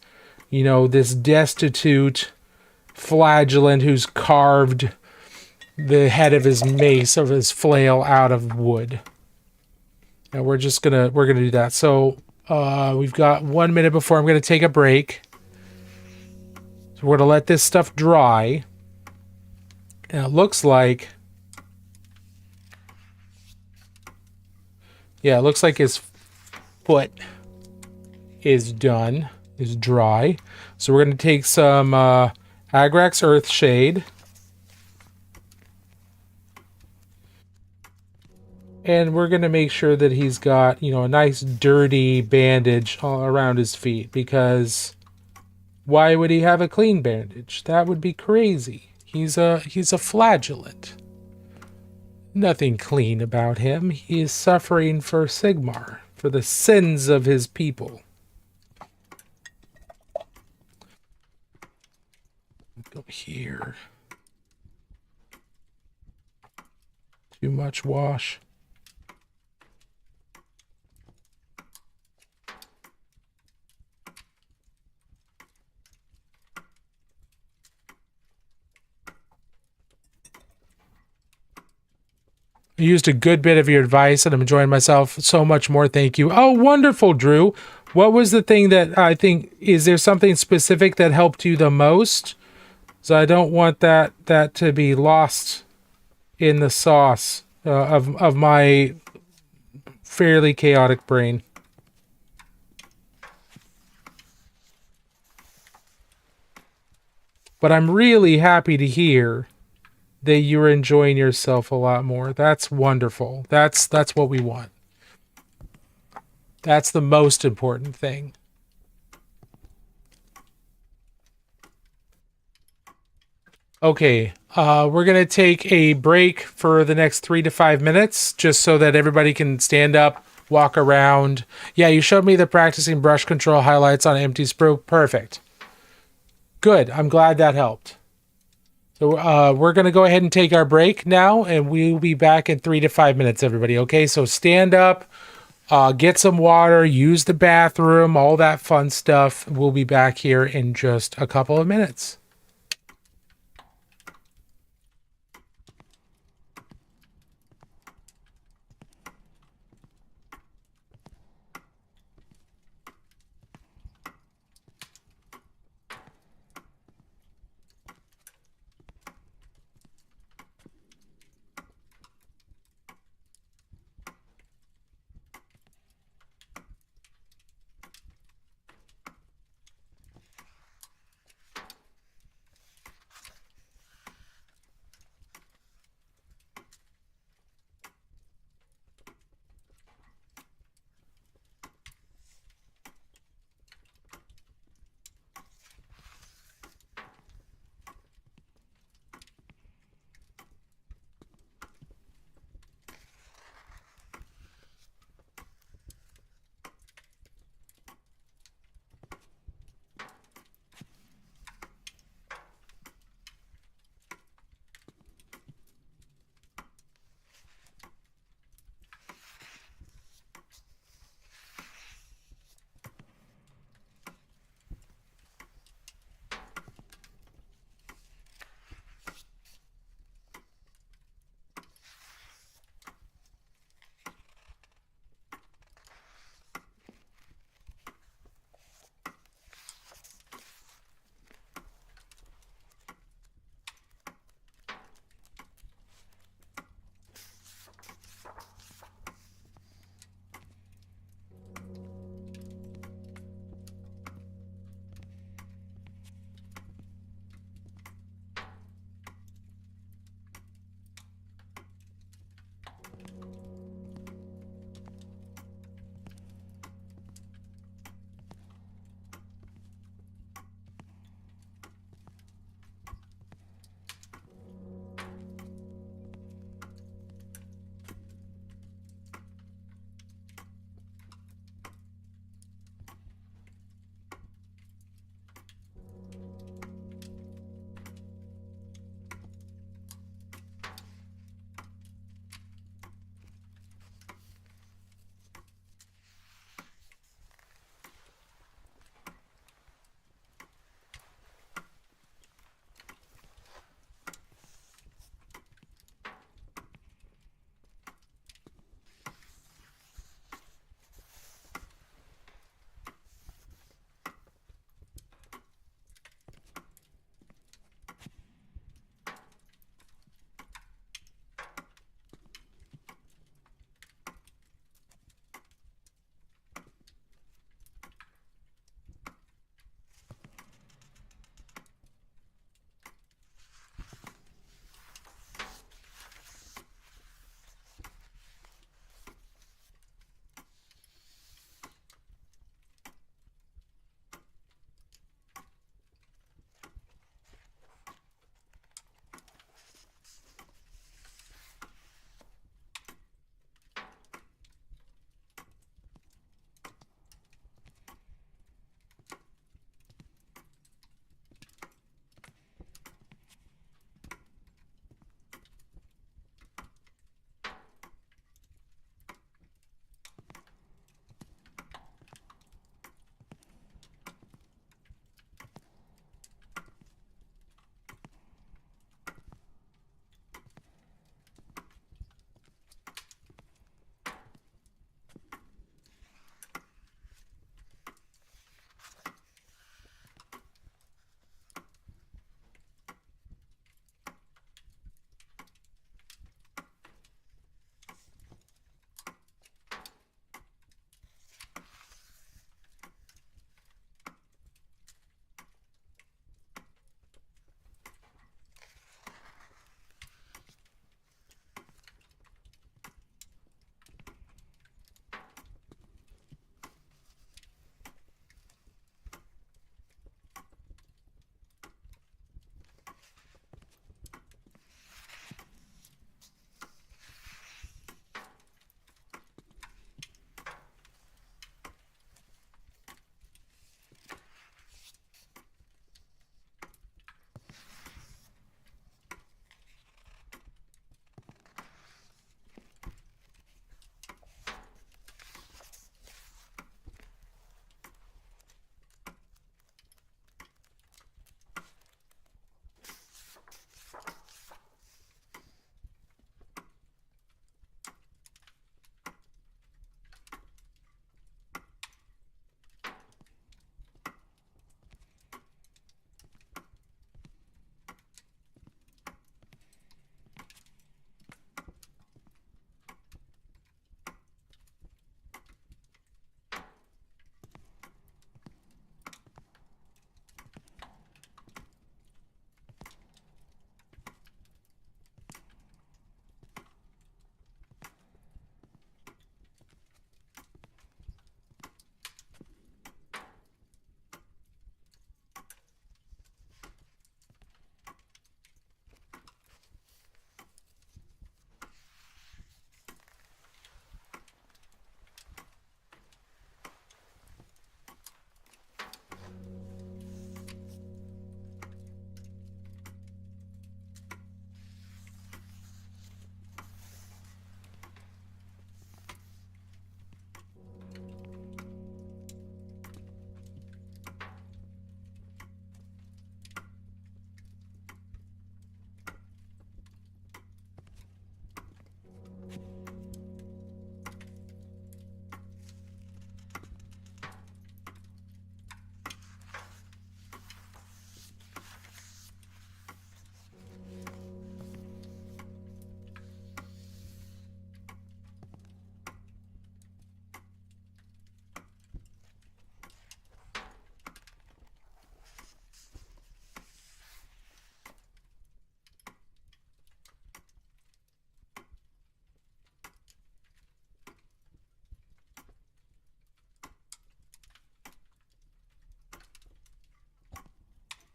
Speaker 2: you know, this destitute flagellant who's carved the head of his mace, of his flail, out of wood. And we're gonna do that. So we've got 1 minute before I'm gonna take a break. So So we're going to let this stuff dry. And it looks like... Yeah, it looks like his foot is done, is dry. So we're going to take some Agrax Earthshade. And we're going to make sure that he's got, a nice dirty bandage all around his feet. Because why would he have a clean bandage? That would be crazy. He's a flagellant. Nothing clean about him. He is suffering for Sigmar, for the sins of his people. Go here. Too much wash. I used a good bit of your advice and I'm enjoying myself so much more. Thank you. Oh, wonderful, Drew. What was the thing that I think, is there something specific that helped you the most? So I don't want that to be lost in the sauce of my fairly chaotic brain. But I'm really happy to hear that you're enjoying yourself a lot more. That's wonderful. That's what we want. That's the most important thing. Okay, we're going to take a break for the next 3 to 5 minutes, just so that everybody can stand up, walk around. Yeah, you showed me the practicing brush control highlights on empty sprue. Perfect. Good. I'm glad that helped. So we're going to go ahead and take our break now, and we'll be back in 3 to 5 minutes, everybody. Okay, so stand up, get some water, use the bathroom, all that fun stuff. We'll be back here in just a couple of minutes.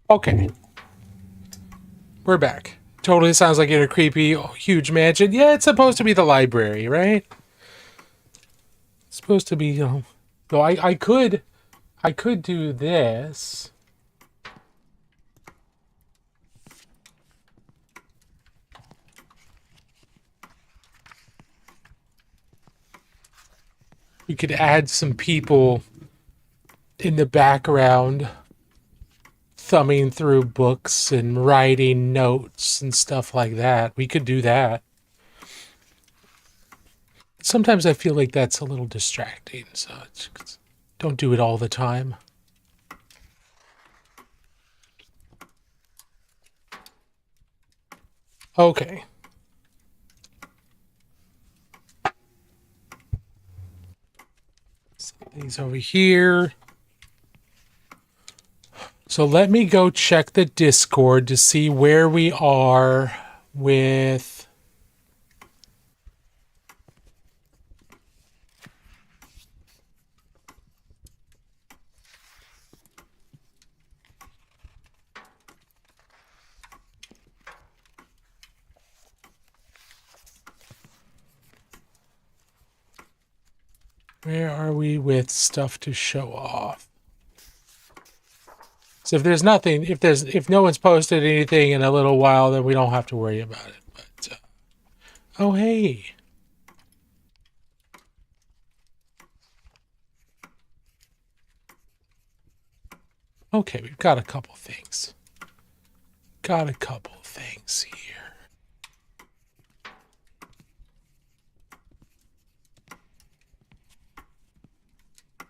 Speaker 2: Okay, we're back. Totally sounds like in a creepy, huge mansion. Yeah, it's supposed to be the library, right? It's supposed to be, though I could do this. We could add some people in the background thumbing through books and writing notes and stuff like that. We could do that. Sometimes I feel like that's a little distracting, so don't do it all the time. Okay. Set these over here. So let me go check the Discord to see where we are with... Where are we with stuff to show off? So if there's nothing, if no one's posted anything in a little while, then we don't have to worry about it. But oh hey, okay, we've got a couple things. Got a couple things here.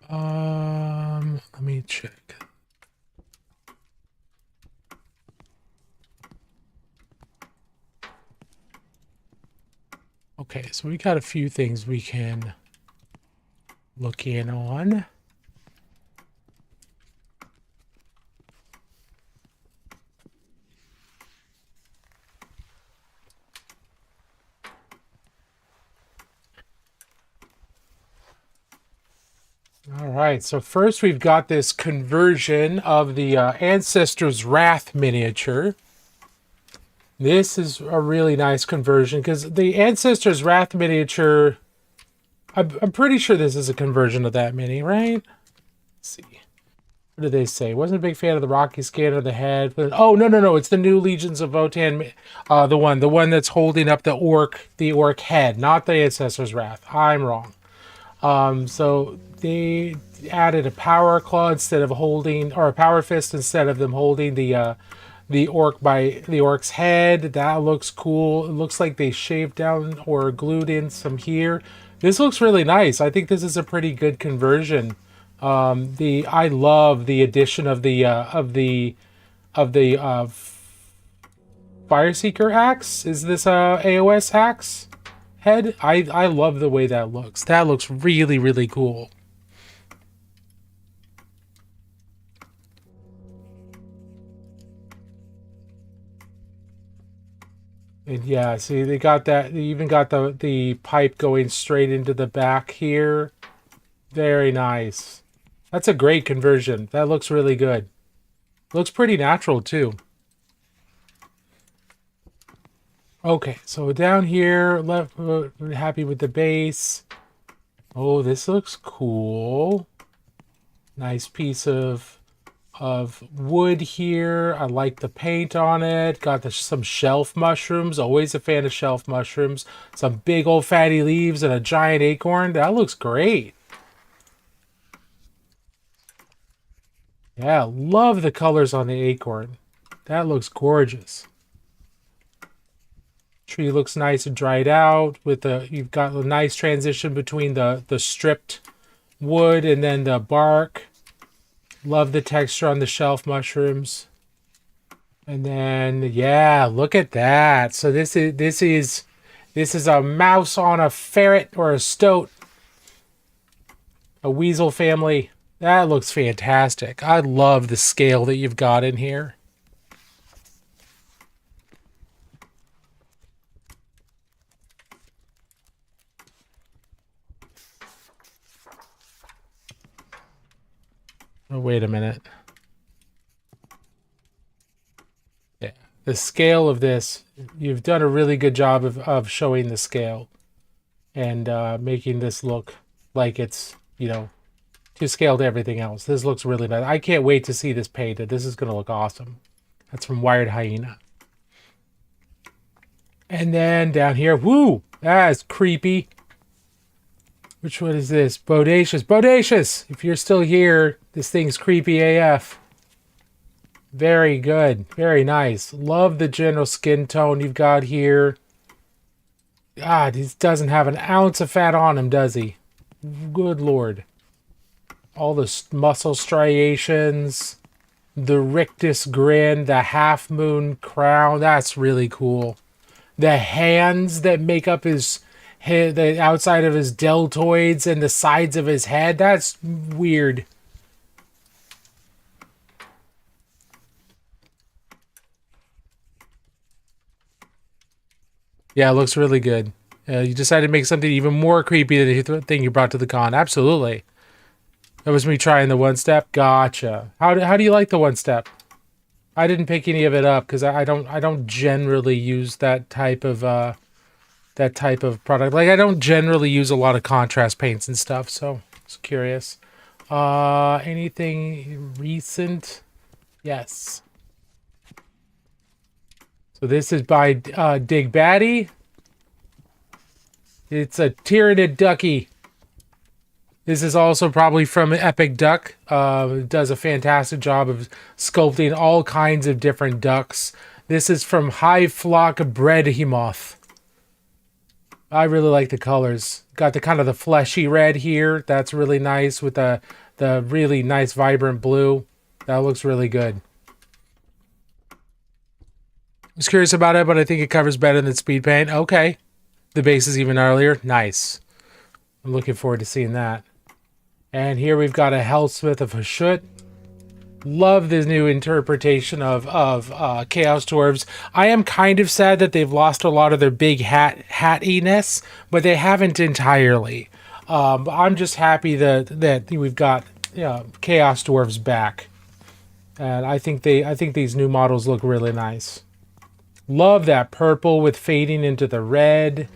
Speaker 2: Let me check. Okay, so we got a few things we can look in on. All right, so first we've got this conversion of the Ancestor's Wrath miniature. This is a really nice conversion because the Ancestor's Wrath miniature, I'm pretty sure this is a conversion of that mini, right? Let's see. What did they say? Wasn't a big fan of the Rocky scan of the head. But, oh, no. It's the new Legions of Votan, the one that's holding up the orc head, not the Ancestor's Wrath. I'm wrong. So they added a power claw instead of holding, or a power fist instead of them holding the orc by the orc's head. That looks cool. It looks like they shaved down or glued in some here. This looks really nice. I think this is a pretty good conversion. I love the addition of the Fireseeker axe. Is this a AOS axe head? I love the way that looks. That looks really, really cool. And yeah, see, they got that. They even got the pipe going straight into the back here. Very nice. That's a great conversion. That looks really good. Looks pretty natural too. Okay, so down here, left, happy with the base. Oh, this looks cool. Nice piece of wood here. I like the paint on it. Got some shelf mushrooms. Always a fan of shelf mushrooms. Some big old fatty leaves and a giant acorn. That looks great. Yeah, love the colors on the acorn. That looks gorgeous. Tree looks nice and dried out with you've got a nice transition between the stripped wood and then the bark. Love the texture on the shelf mushrooms. And then yeah, look at that. So this is a mouse on a ferret or a stoat. A weasel family. That looks fantastic. I love the scale that you've got in here. Oh, wait a minute. The scale of this, you've done a really good job of showing the scale and making this look like it's, you know, to scale to everything else. This looks really nice. I can't wait to see this painted. This is going to look awesome. That's from Wired Hyena. And then down here, woo, that's creepy. Which one is this? Bodacious. Bodacious! If you're still here, this thing's creepy AF. Very good. Very nice. Love the general skin tone you've got here. God, he doesn't have an ounce of fat on him, does he? Good Lord. All the muscle striations. The rictus grin. The half moon crown. That's really cool. The hands that make up the outside of his deltoids and the sides of his head. That's weird. Yeah, it looks really good. You decided to make something even more creepy than the thing you brought to the con. Absolutely. That was me trying the one step. Gotcha. How do you like the one step? I didn't pick any of it up because I don't generally use that type of product. Like I don't generally use a lot of contrast paints and stuff, so I was curious. Anything recent? Yes. So this is by Dig Batty. It's a Tyrannid Ducky. This is also probably from Epic Duck. It does a fantastic job of sculpting all kinds of different ducks. This is from Hive Flock Breadhemoth. I really like the colors. Got the kind of the fleshy red here. That's really nice with the really nice vibrant blue. That looks really good. I was curious about it, but I think it covers better than speed paint. Okay. The base is even earlier. Nice. I'm looking forward to seeing that. And here we've got a Hellsmith of Hashut. Love this new interpretation of Chaos Dwarves. I am kind of sad that they've lost a lot of their big hattiness, but they haven't entirely. I'm just happy that we've got Chaos Dwarves back, and I think these new models look really nice. Love that purple with fading into the red.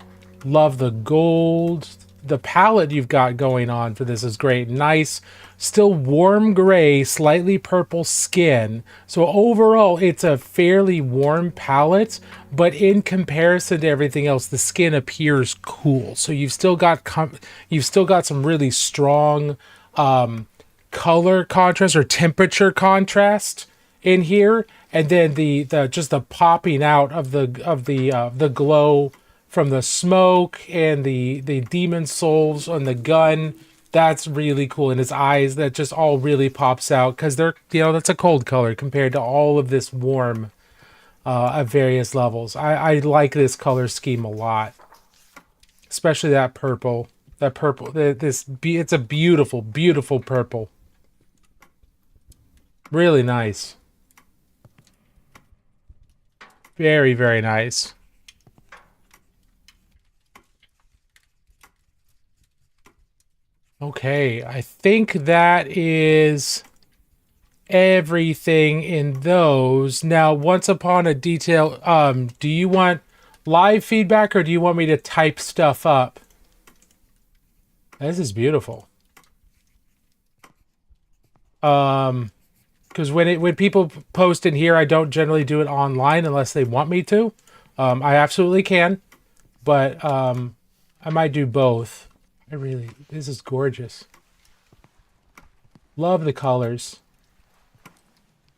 Speaker 2: Love the gold. The palette you've got going on for this is great. Nice, still warm gray, slightly purple skin. So overall, it's a fairly warm palette, but in comparison to everything else, the skin appears cool. So you've still got some really strong color contrast or temperature contrast in here, and then the just the popping out of the glow from the smoke and the demon souls on the gun. That's really cool. And his eyes, that just all really pops out because they're, that's a cold color compared to all of this warm at various levels. I like this color scheme a lot, especially that purple. It's a beautiful, beautiful purple. Really nice. Very, very nice. Okay, I think that is everything in those. Now, once upon a detail, do you want live feedback or do you want me to type stuff up? This is beautiful. Because when people post in here, I don't generally do it online unless they want me to. I absolutely can, but I might do both. This is gorgeous. Love the colors.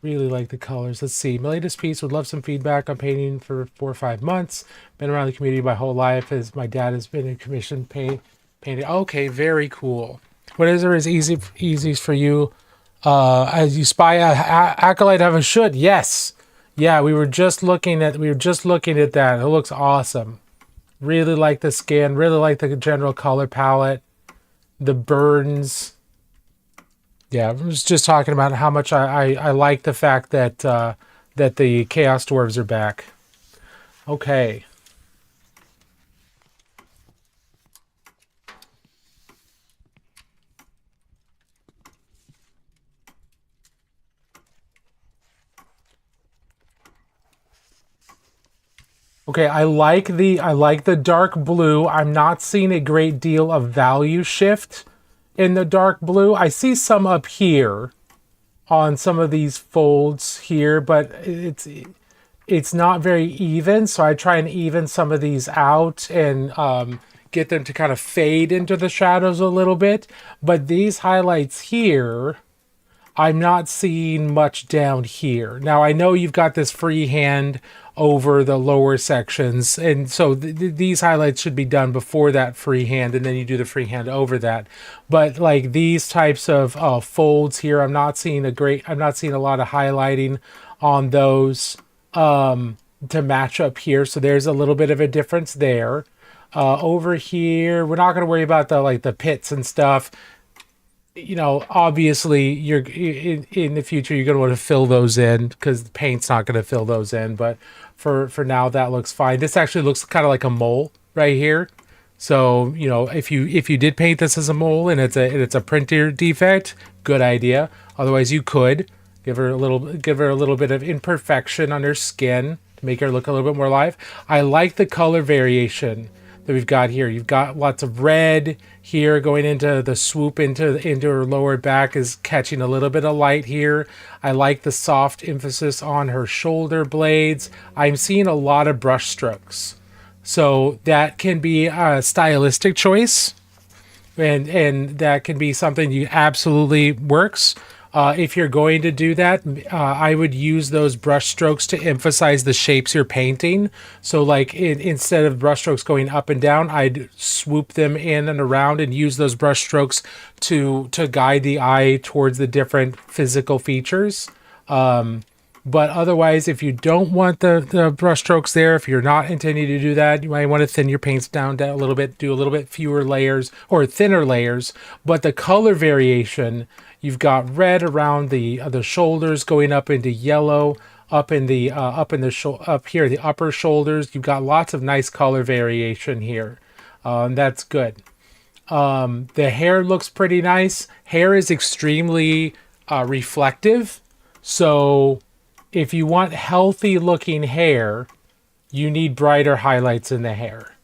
Speaker 2: Really like the colors. Let's see. My latest piece, would love some feedback on painting for 4 or 5 months. Been around the community my whole life as my dad has been in commission painting. Okay, very cool. Whatever is easy for you. As you spy Acolyte have a should. Yes. Yeah, we were just looking at that. It looks awesome. Really like the skin, really like the general color palette, the burns. Yeah, I was just talking about how much I like the fact that that the Chaos Dwarves are back. Okay. Okay, I like the dark blue. I'm not seeing a great deal of value shift in the dark blue. I see some up here on some of these folds here, but it's not very even. So I try and even some of these out and get them to kind of fade into the shadows a little bit. But these highlights here, I'm not seeing much down here. Now, I know you've got this freehand over the lower sections, and so these highlights should be done before that freehand, and then you do the freehand over that. But like these types of folds here, I'm not seeing a lot of highlighting on those to match up here. So there's a little bit of a difference there. Over here, we're not going to worry about the pits and stuff. Obviously you're in the future you're going to want to fill those in because the paint's not going to fill those in. But for now, that looks fine. This actually looks kind of like a mole right here. So if you did paint this as a mole and it's a printer defect, good idea. Otherwise, you could give her a little bit of imperfection on her skin to make her look a little bit more alive. I like the color variation that we've got here. You've got lots of red here going into the swoop into her lower back is catching a little bit of light here. I like the soft emphasis on her shoulder blades. I'm seeing a lot of brush strokes. So that can be a stylistic choice, and that can be something you absolutely works. If you're going to do that, I would use those brush strokes to emphasize the shapes you're painting. So like instead of brush strokes going up and down, I'd swoop them in and around and use those brush strokes to guide the eye towards the different physical features. But otherwise, if you don't want the brush strokes there, if you're not intending to do that, you might want to thin your paints down a little bit, do a little bit fewer layers or thinner layers. But the color variation, you've got red around the shoulders going up into yellow, up here, the upper shoulders. You've got lots of nice color variation here. That's good. The hair looks pretty nice. Hair is extremely reflective. So if you want healthy looking hair, you need brighter highlights in the hair.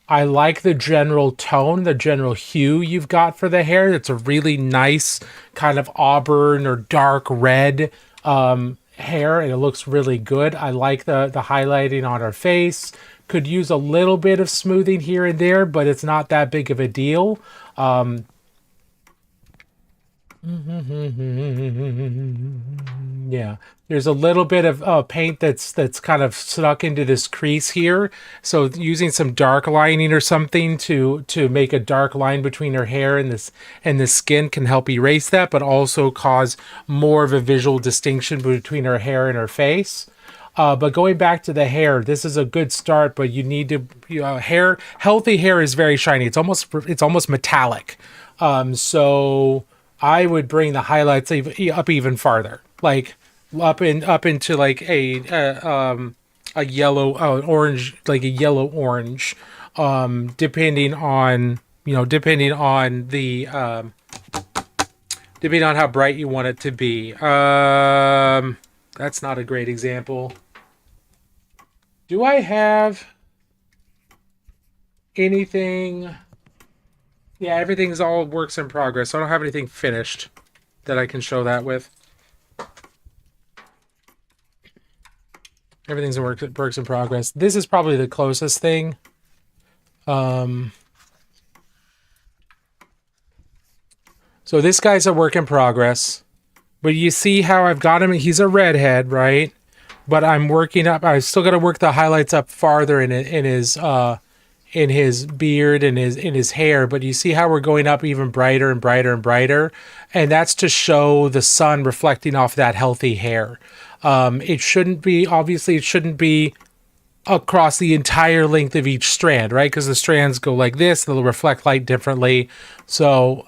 Speaker 2: I like the general tone, the general hue you've got for the hair. It's a really nice kind of auburn or dark red hair, and it looks really good. I like the highlighting on her face. Could use a little bit of smoothing here and there, but it's not that big of a deal. Yeah, there's a little bit of paint that's kind of stuck into this crease here. So using some dark lining or something to make a dark line between her hair and the skin can help erase that, but also cause more of a visual distinction between her hair and her face. But going back to the hair, this is a good start, but you need to healthy hair is very shiny. It's almost metallic. So I would bring the highlights up even farther, like up into like a yellow orange, like a yellow orange, depending on depending on how bright you want it to be. That's not a great example. Do I have anything? Yeah, everything's all works in progress. So I don't have anything finished that I can show that with. Everything's in works in progress. This is probably the closest thing. So this guy's a work in progress. But you see how I've got him? He's a redhead, right? But I'm working up. I still got to work the highlights up farther in his beard and in his hair, but you see how we're going up even brighter and brighter and brighter, and that's to show the sun reflecting off that healthy hair. It shouldn't be across the entire length of each strand, right? Because the strands go like this, they'll reflect light differently. So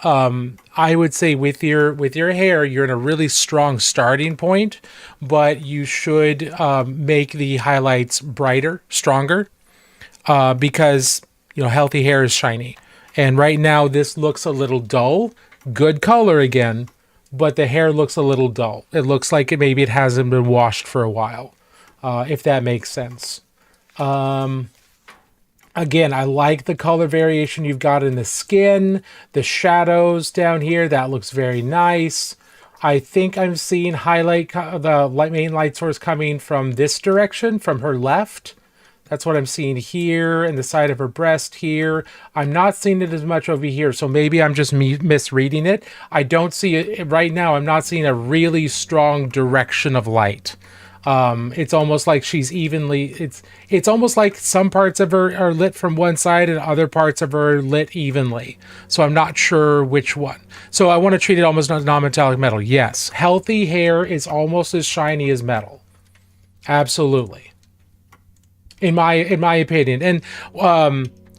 Speaker 2: I would say with your hair, you're in a really strong starting point, but you should make the highlights brighter, stronger. Because healthy hair is shiny, and right now this looks a little dull. Good color again, but the hair looks a little dull. It looks like maybe it hasn't been washed for a while, if that makes sense. Again, I like the color variation you've got in the skin, the shadows down here. That looks very nice. I think I'm seeing the main light source coming from this direction, from her left. That's what I'm seeing here and the side of her breast here. I'm not seeing it as much over here, so maybe I'm just misreading it. I don't see it right now. I'm not seeing a really strong direction of light. It's almost like she's evenly. It's almost like some parts of her are lit from one side and other parts of her are lit evenly. So I'm not sure which one. So I want to treat it almost as non-metallic metal. Yes, healthy hair is almost as shiny as metal. Absolutely. In my opinion. And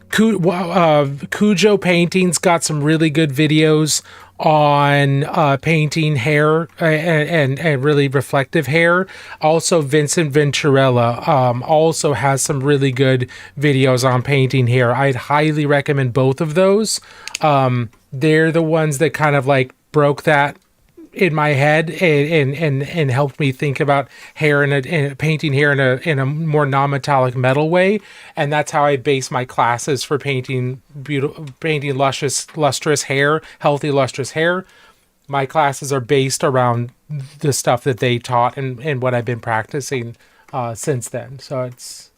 Speaker 2: Cujo Painting's got some really good videos on painting hair and really reflective hair. Also, Vincent Venturella also has some really good videos on painting hair. I'd highly recommend both of those. They're the ones that kind of like broke that in my head and helped me think about hair and painting hair in a more non-metallic metal way, and that's how I base my classes for painting lustrous hair, healthy lustrous hair. My classes are based around the stuff that they taught and what I've been practicing since then. So it's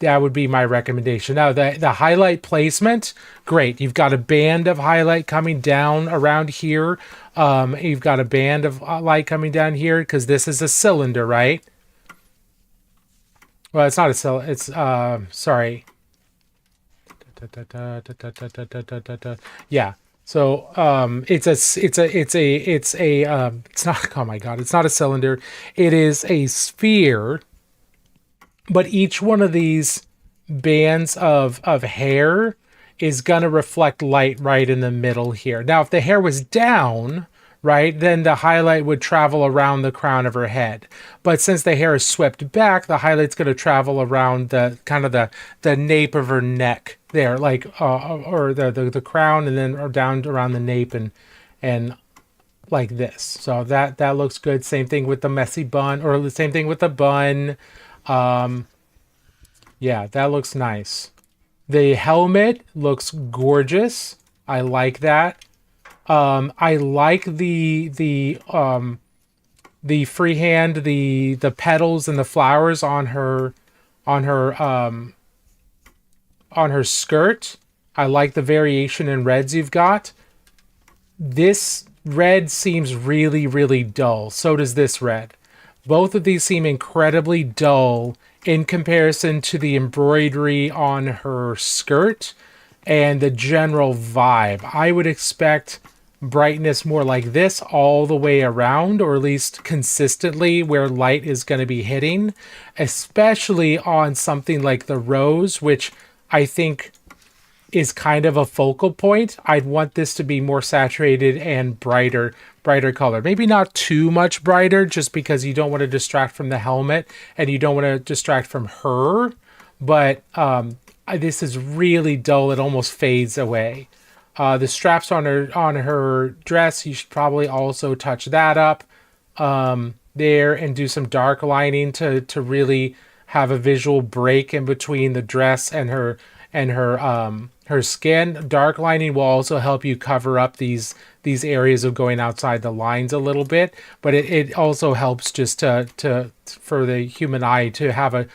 Speaker 2: that would be my recommendation. Now, the highlight placement, great. You've got a band of highlight coming down around here. You've got a band of light coming down here because this is a cylinder, right? Well, it's not a cylinder. It's, sorry. Yeah. So, it's not, oh my God, it's not a cylinder. It is a sphere. But each one of these bands of hair is going to reflect light right in the middle here. Now, if the hair was down, right, then the highlight would travel around the crown of her head. But since the hair is swept back, the highlight's going to travel around the kind of the nape of her neck there, like or the crown, and then or down around the nape and like this. So that looks good. Same thing with the messy bun, or the same thing with the bun. Yeah, that looks nice. The helmet looks gorgeous. I like that. I like the freehand, the petals and the flowers on her skirt. I like the variation in reds you've got. This red seems really, really dull. So does this red. Both of these seem incredibly dull in comparison to the embroidery on her skirt and the general vibe. I would expect brightness more like this all the way around, or at least consistently where light is going to be hitting, especially on something like the rose, which I think is kind of a focal point. I'd want this to be more saturated and brighter color. Maybe not too much brighter, just because you don't want to distract from the helmet and you don't want to distract from her. But this is really dull. It almost fades away. The straps on her dress, you should probably also touch that up there and do some dark lining to really have a visual break in between the dress and her skin. Dark lining will also help you cover up these areas of going outside the lines a little bit, but it also helps just to for the human eye to have a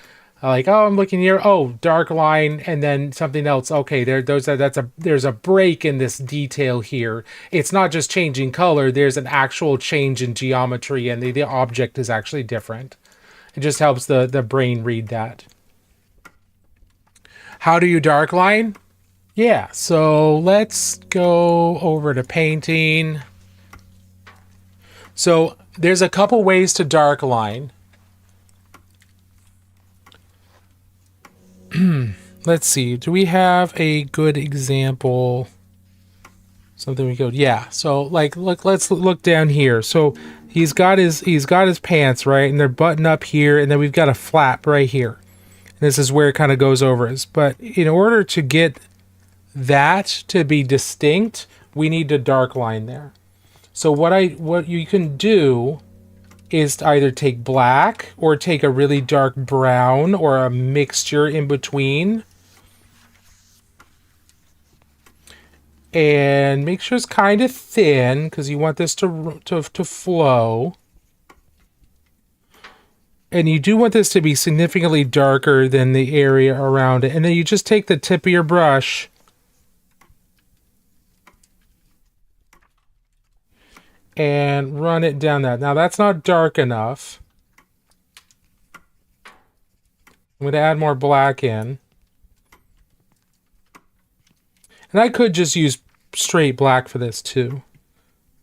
Speaker 2: like, oh, I'm looking here, oh, dark line, and then something else. Okay, there's a break in this detail here. It's not just changing color, there's an actual change in geometry, and the object is actually different. It just helps the brain read that. How do you dark line? Yeah, so let's go over to painting. So there's a couple ways to dark line. Let's see. Do we have a good example? Something we go. Yeah. So like, look. Let's look down here. So he's got his pants, right, and they're buttoned up here, and then we've got a flap right here. And this is where it kind of goes over us. But in order to get that to be distinct, we need to dark line there. So what you can do is to either take black or take a really dark brown or a mixture in between. And make sure it's kind of thin because you want this to flow. And you do want this to be significantly darker than the area around it. And then you just take the tip of your brush and run it down that. Now that's not dark enough. I'm going to add more black in. And I could just use straight black for this too.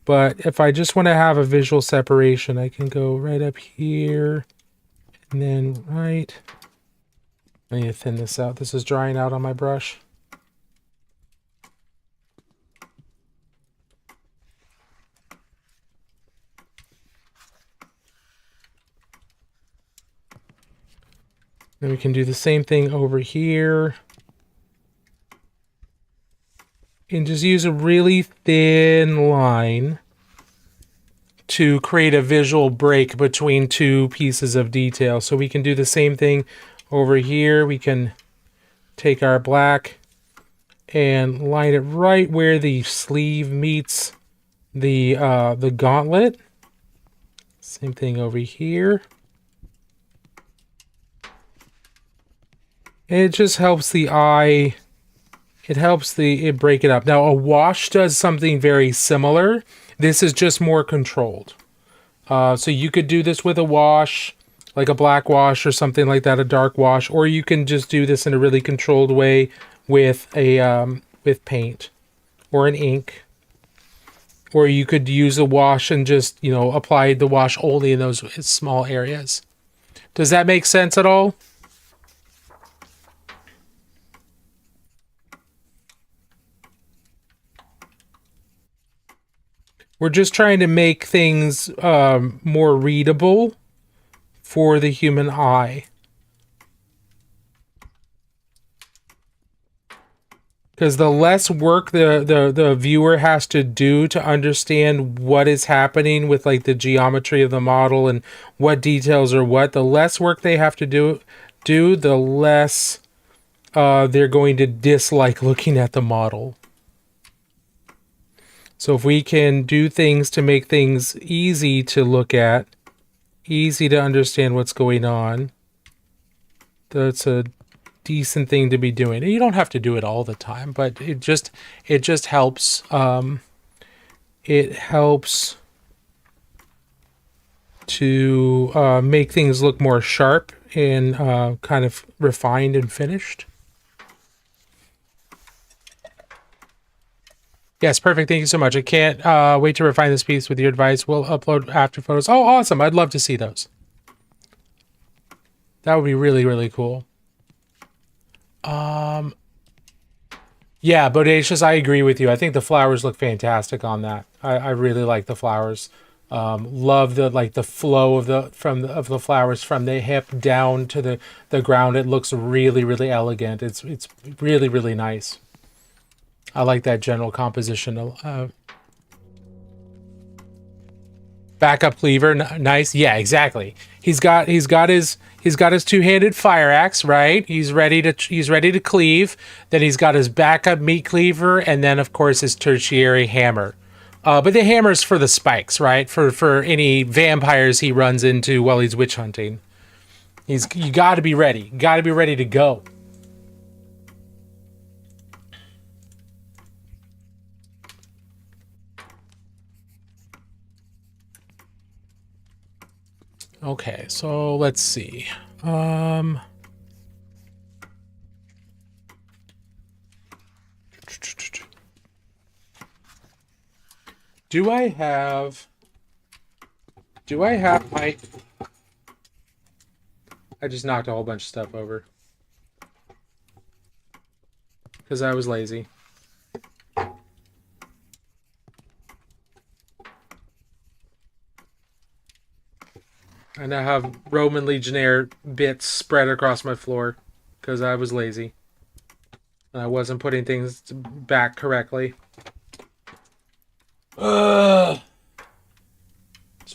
Speaker 2: But if I just want to have a visual separation, I can go right up here and then right. I need to thin this out. This is drying out on my brush. Then we can do the same thing over here. And just use a really thin line to create a visual break between two pieces of detail. So we can do the same thing over here. We can take our black and line it right where the sleeve meets the gauntlet. Same thing over here. And it just helps the eye. It helps it break it up. Now a wash does something very similar. This is just more controlled. So you could do this with a wash, like a black wash or something like that, a dark wash, or you can just do this in a really controlled way with with paint or an ink. Or you could use a wash and just, apply the wash only in those small areas. Does that make sense at all? We're just trying to make things more readable for the human eye. Because the less work the viewer has to do to understand what is happening with like the geometry of the model and what details are what, the less work they have to do, the less they're going to dislike looking at the model. So if we can do things to make things easy to look at, easy to understand what's going on, that's a decent thing to be doing. And you don't have to do it all the time, but it just helps. It helps to make things look more sharp and kind of refined and finished. Yes, perfect. Thank you so much. I can't wait to refine this piece with your advice. We'll upload after photos. Oh, awesome. I'd love to see those. That would be really, really cool. Yeah, Bodacious, I agree with you. I think the flowers look fantastic on that. I really like the flowers. Love the flow of the flowers from the hip down to the ground. It looks really, really elegant. It's really, really nice. I like that general composition. Backup cleaver, nice. Yeah, exactly. He's got his two-handed fire axe, right? He's ready to cleave. Then he's got his backup meat cleaver, and then of course his tertiary hammer. But the hammer's for the spikes, right? For any vampires he runs into while he's witch hunting. You got to be ready. Got to be ready to go. Okay, so let's see. Do I have my... I just knocked a whole bunch of stuff over. Because I was lazy. I now have Roman Legionnaire bits spread across my floor because I was lazy. And I wasn't putting things back correctly. So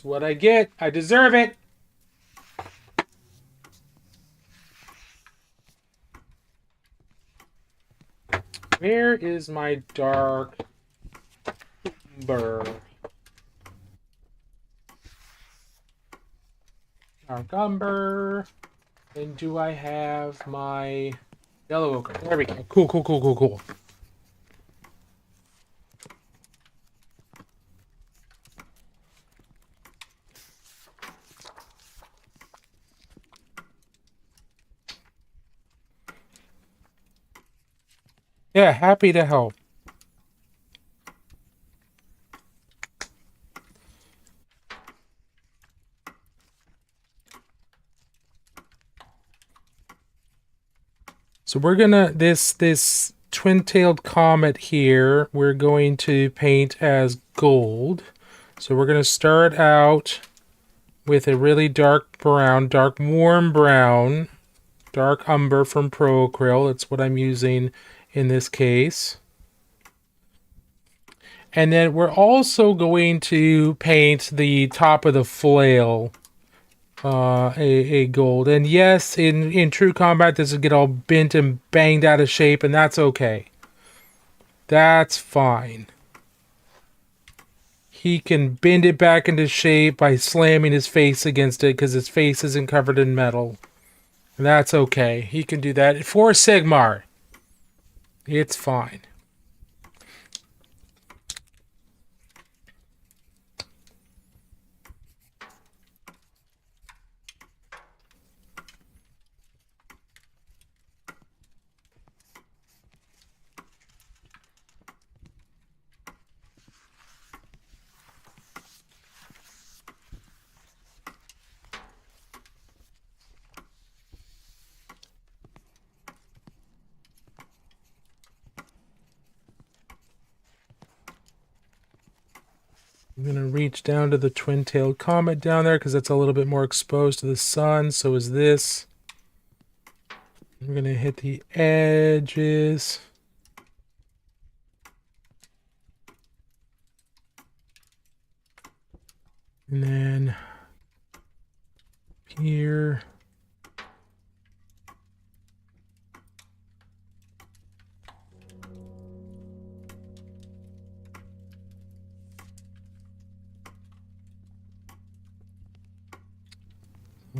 Speaker 2: That's what I get. I deserve it. Where is my dark umber? Dark umber. And do I have my yellow ochre? There we go. Cool, cool, cool, cool, cool. Yeah, happy to help. So we're gonna this twin-tailed comet here, we're going to paint as gold. So we're gonna start out with a really dark brown, dark warm brown, dark umber from Pro Acryl. That's what I'm using in this case. And then we're also going to paint the top of the flail a gold. And yes, in true combat, this will get all bent and banged out of shape, and that's okay. That's fine. He can bend it back into shape by slamming his face against it because his face isn't covered in metal. And that's okay. He can do that. For Sigmar, it's fine. I'm going to reach down to the twin-tailed comet down there because that's a little bit more exposed to the sun. So is this. I'm going to hit the edges. And then here.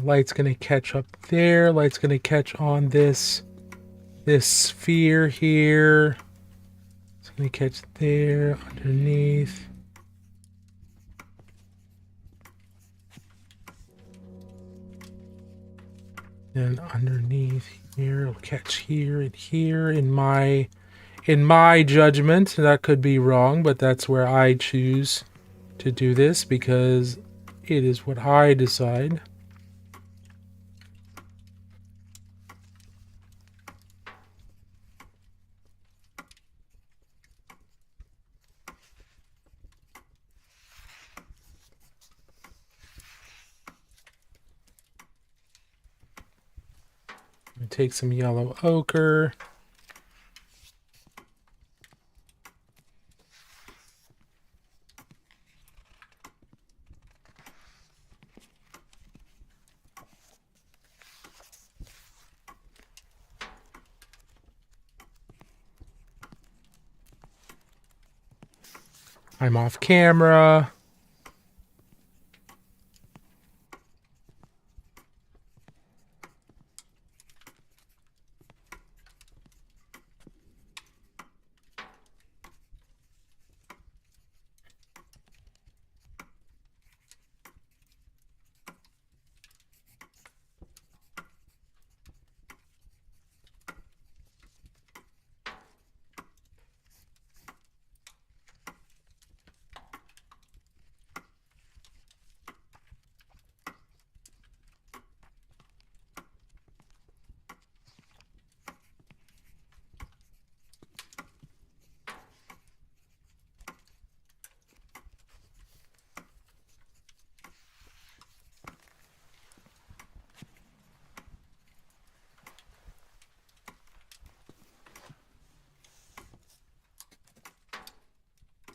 Speaker 2: Light's going to catch up there. Light's going to catch on this sphere here. It's going to catch there, underneath. And underneath here, it'll catch here and here in my judgment. That could be wrong, but that's where I choose to do this because it is what I decide. Take some yellow ochre. I'm off camera.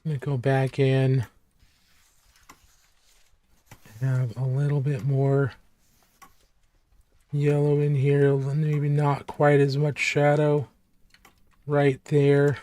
Speaker 2: I'm gonna go back in. more yellow in here, maybe not quite as much shadow right there.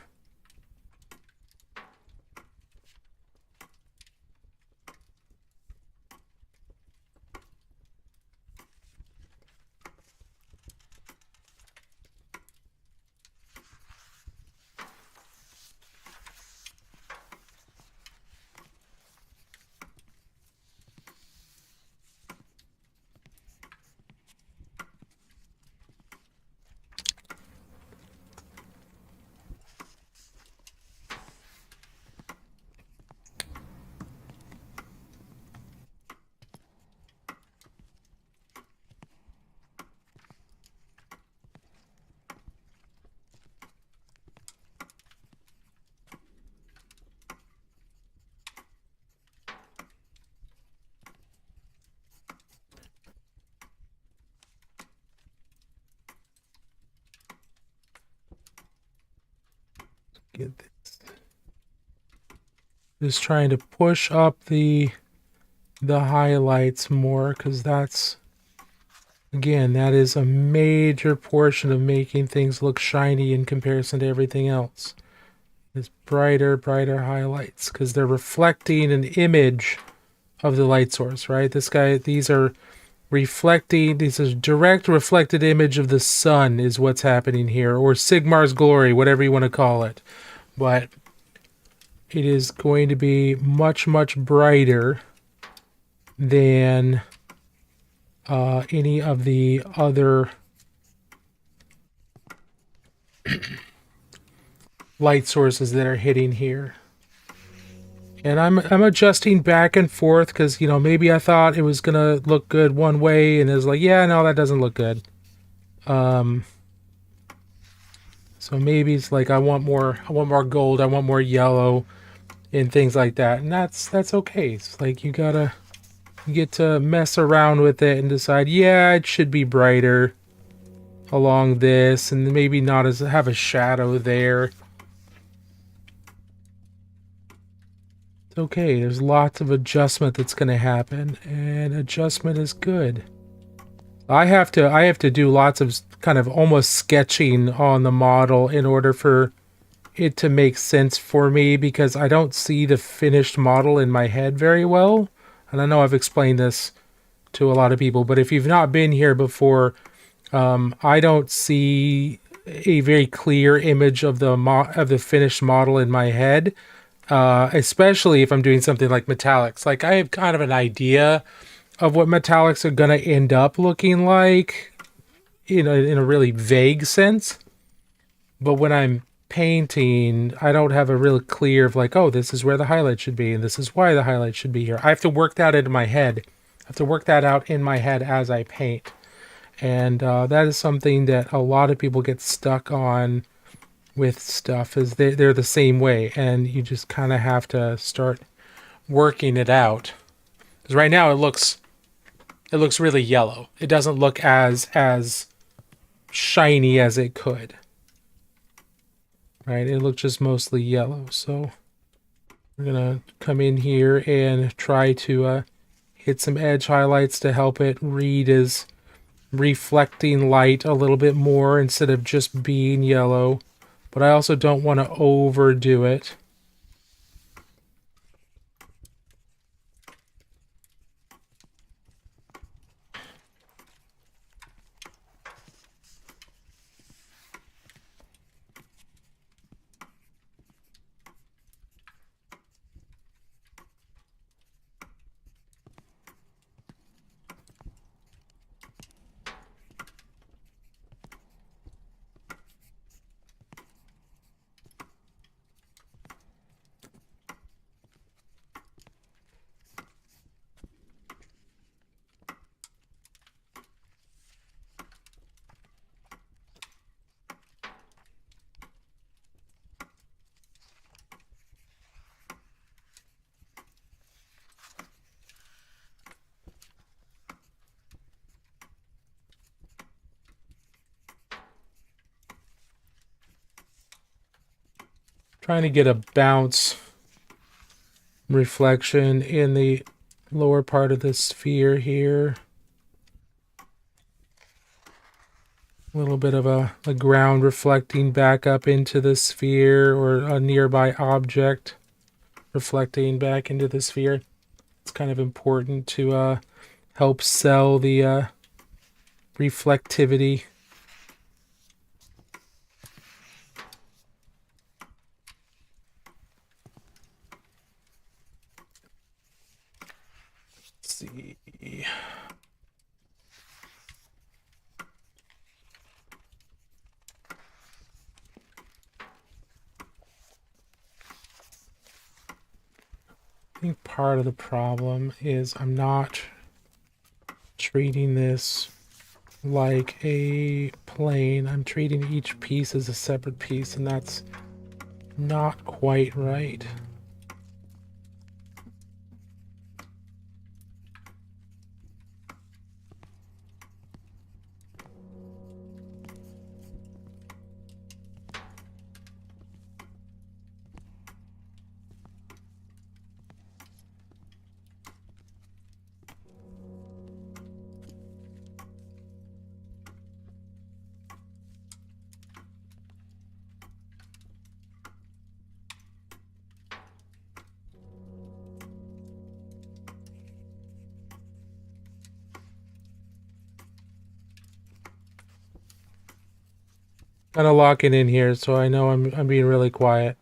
Speaker 2: Get this. Just trying to push up the highlights more, because that's, again, that is a major portion of making things look shiny in comparison to everything else. It's brighter highlights, because they're reflecting an image of the light source, right? These are reflecting, this is direct reflected image of the sun is what's happening here, or Sigmar's glory, whatever you want to call it. But it is going to be much brighter than any of the other light sources that are hitting here. And I'm adjusting back and forth, because, you know, maybe I thought it was gonna look good one way, and it's like, yeah, no, that doesn't look good. So maybe it's like I want more gold, I want more yellow, and things like that, and that's okay. It's like you get to mess around with it and decide, yeah, it should be brighter along this, and maybe not as have a shadow there. It's okay. There's lots of adjustment that's going to happen, and adjustment is good. I have to do lots of kind of almost sketching on the model in order for it to make sense for me, because I don't see the finished model in my head very well. And I know I've explained this to a lot of people, but if you've not been here before, I don't see a very clear image of the finished model in my head, especially if I'm doing something like metallics. Like, I have kind of an idea of what metallics are going to end up looking like in a really vague sense, but when I'm painting, I don't have a real clear of like, oh, this is where the highlight should be, and this is why the highlight should be here. I have to work that into my head. I have to work that out in my head as I paint. And that is something that a lot of people get stuck on with stuff, is they're the same way, and you just kind of have to start working it out. Because right now it looks really yellow. It doesn't look as shiny as it could. Right? It looks just mostly yellow. So we're gonna come in here and try to hit some edge highlights to help it read as reflecting light a little bit more instead of just being yellow. But I also don't want to overdo it. Trying to get a bounce reflection in the lower part of the sphere here. A little bit of a ground reflecting back up into the sphere, or a nearby object reflecting back into the sphere. It's kind of important to help sell the reflectivity. Let's see. I think part of the problem is I'm not treating this like a plane. I'm treating each piece as a separate piece, and that's not quite right. Kind of locking in here, so I know I'm being really quiet.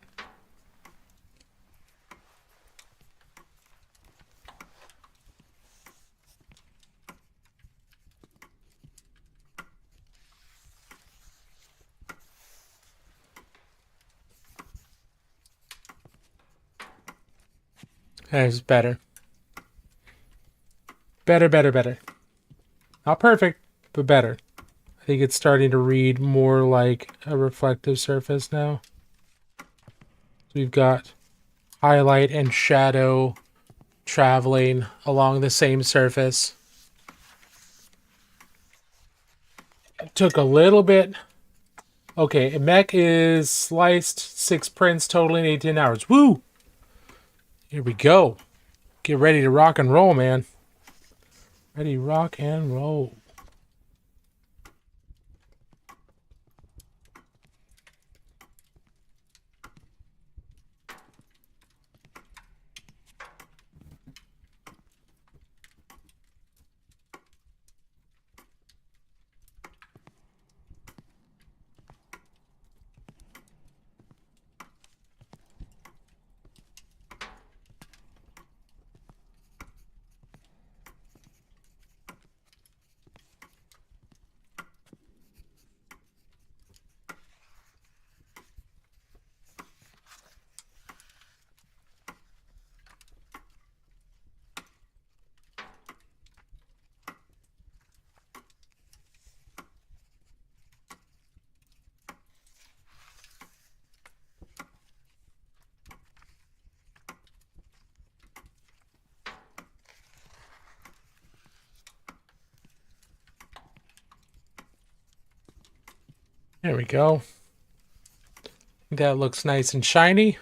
Speaker 2: That's better. Better. Not perfect, but better. I think it's starting to read more like a reflective surface now. So we've got highlight and shadow traveling along the same surface. It took a little bit. Okay, a mech is sliced, 6 prints totaling 18 hours. Woo! Here we go. Get ready to rock and roll, man. Ready, rock and roll. There we go. That looks nice and shiny.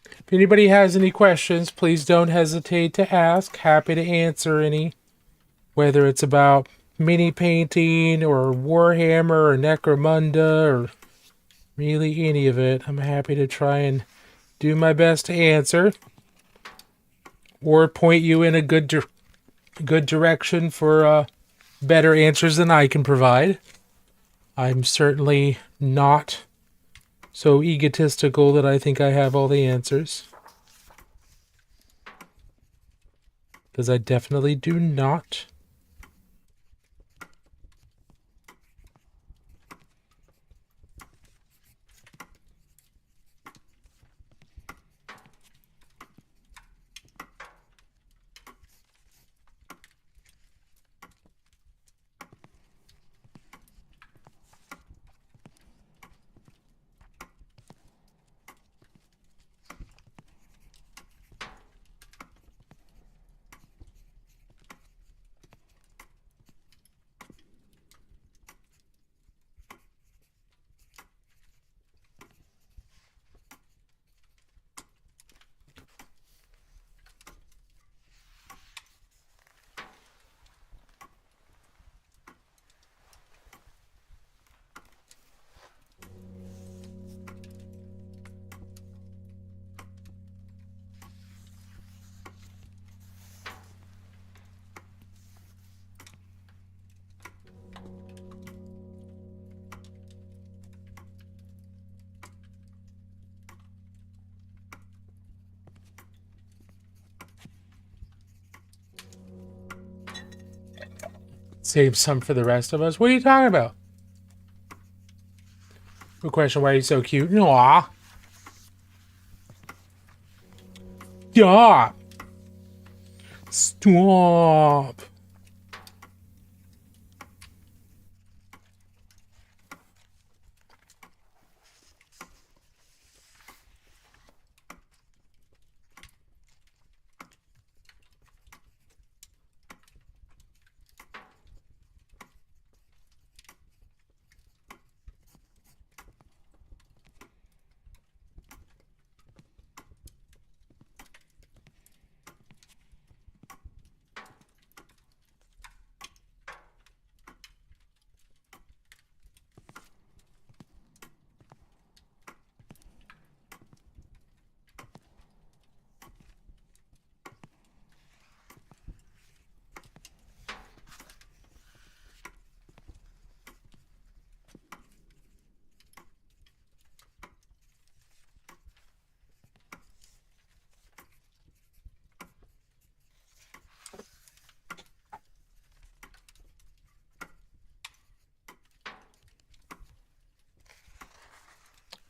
Speaker 2: If anybody has any questions, please don't hesitate to ask. Happy to answer any. Whether it's about mini painting or Warhammer or Necromunda or really any of it, I'm happy to try and do my best to answer. Or point you in a good direction for better answers than I can provide. I'm certainly not so egotistical that I think I have all the answers. Because I definitely do not. Save some for the rest of us. What are you talking about? Good question. Why are you so cute? Aw. Stop. Stop.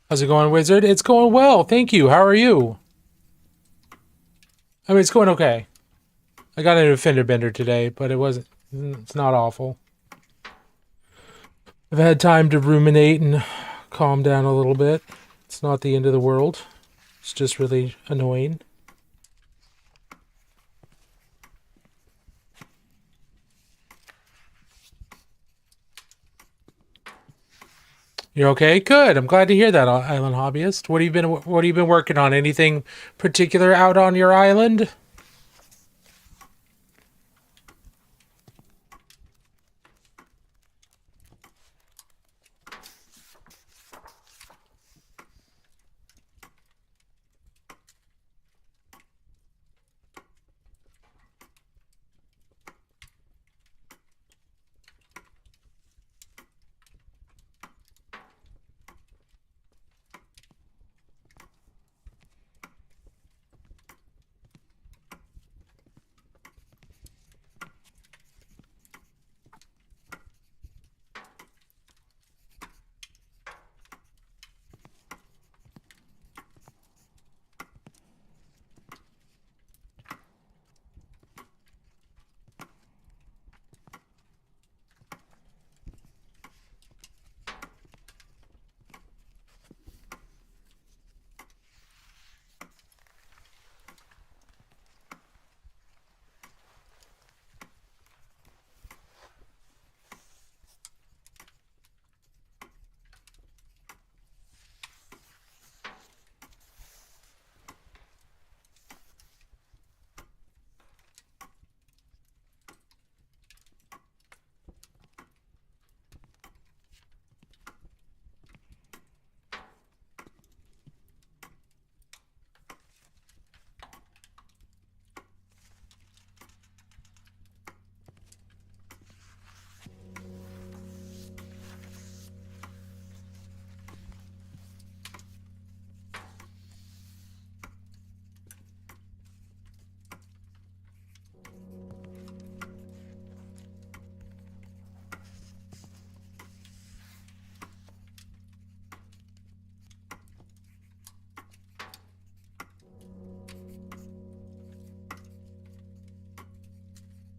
Speaker 2: How's it going, Wizard? It's going well, thank you. How are you? I mean, it's going okay. I got into a fender bender today, but it's not awful. I've had time to ruminate and calm down a little bit. It's not the end of the world. It's just really annoying. You're okay? Good. I'm glad to hear that, Island Hobbyist. What have you been working on? Anything particular out on your island?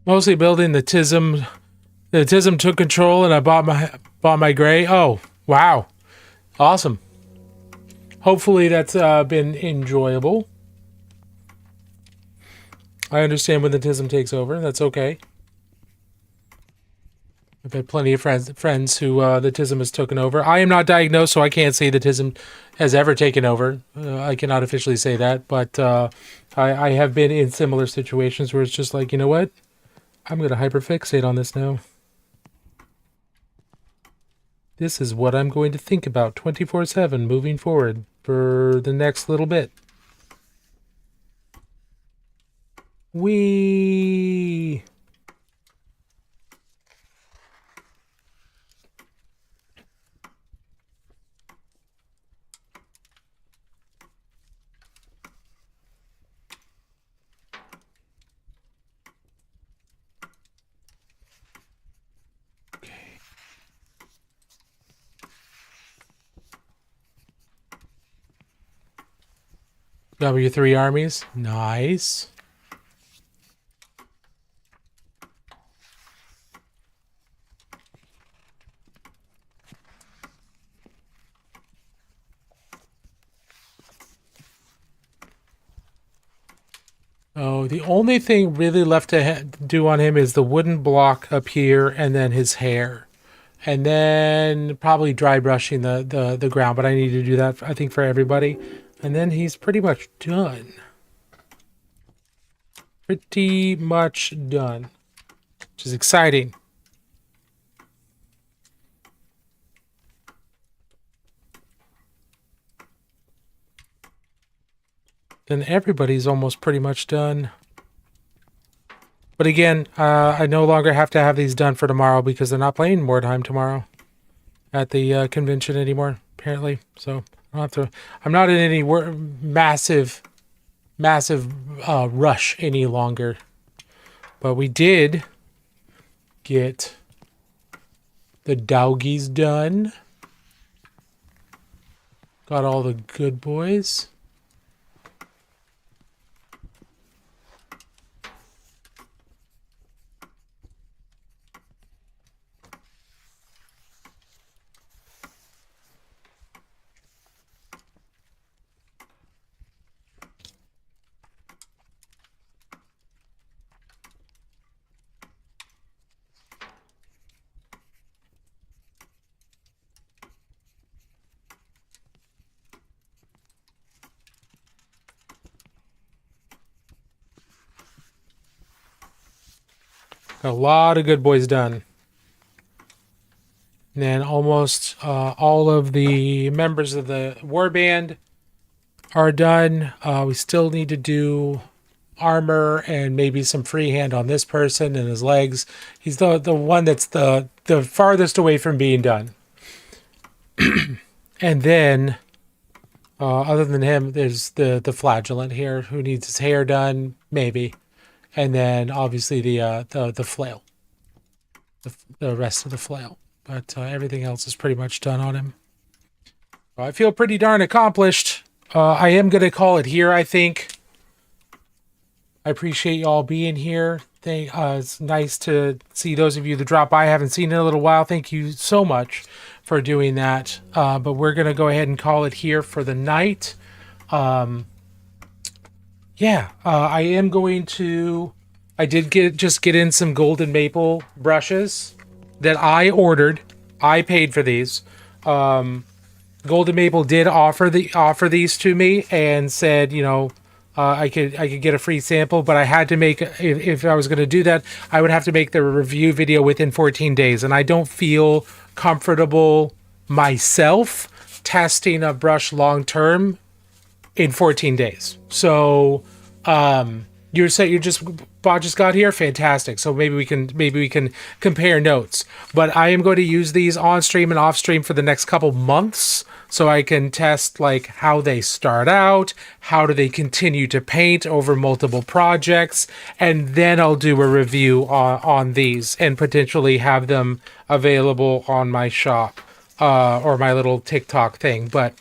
Speaker 2: Mostly building the TISM. The TISM took control, and I bought my gray. Oh, wow, awesome. Hopefully that's been enjoyable. I understand when the TISM takes over. That's okay. I've had plenty of friends who the TISM has taken over. I am not diagnosed, so I can't say the TISM has ever taken over. I cannot officially say that, but I have been in similar situations where it's just like, you know what? I'm going to hyperfixate on this now. This is what I'm going to think about 24/7 moving forward for the next little bit. Whee! W3 armies. Nice. Oh, the only thing really left to do on him is the wooden block up here and then his hair. And then probably dry brushing the ground, but I need to do that, I think, for everybody. And then he's pretty much done. Pretty much done, which is exciting. Then everybody's almost pretty much done. But again, I no longer have to have these done for tomorrow because they're not playing Mordheim tomorrow at the convention anymore, apparently. So I don't have to. I'm not in any massive rush any longer. But we did get the doggies done. Got all the good boys. Got a lot of good boys done. And then almost all of the members of the warband are done. We still need to do armor and maybe some freehand on this person and his legs. He's the one that's the farthest away from being done. And then, other than him, there's the flagellant here who needs his hair done, maybe. And then obviously the flail, the rest of the flail. But everything else is pretty much done on him. I feel pretty darn accomplished. I am going to call it here, I think. I appreciate y'all being here. It's nice to see those of you that drop by. I haven't seen in a little while. Thank you so much for doing that. But we're going to go ahead and call it here for the night. Yeah, I am going to... I did just get in some golden maple brushes that I ordered. I paid for these. Golden Maple did offer these to me and said, you know, I could get a free sample, but I had to make, if I was going to do that, I would have to make the review video within 14 days. And I don't feel comfortable myself testing a brush long term in 14 days. So, you're saying Bob just got here? Fantastic. So maybe we can compare notes. But I am going to use these on stream and off stream for the next couple months, so I can test like how they start out, how do they continue to paint over multiple projects, and then I'll do a review on these and potentially have them available on my shop or my little TikTok thing. But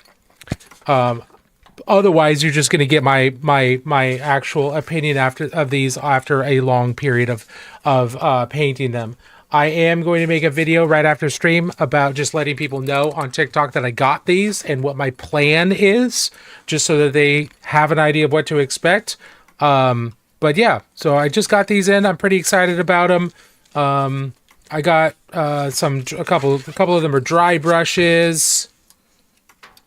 Speaker 2: otherwise, you're just going to get my actual opinion of these after a long period of painting them. I am going to make a video right after stream about just letting people know on TikTok that I got these and what my plan is, just so that they have an idea of what to expect. But yeah, so I just got these in. I'm pretty excited about them. I got a couple of them are dry brushes.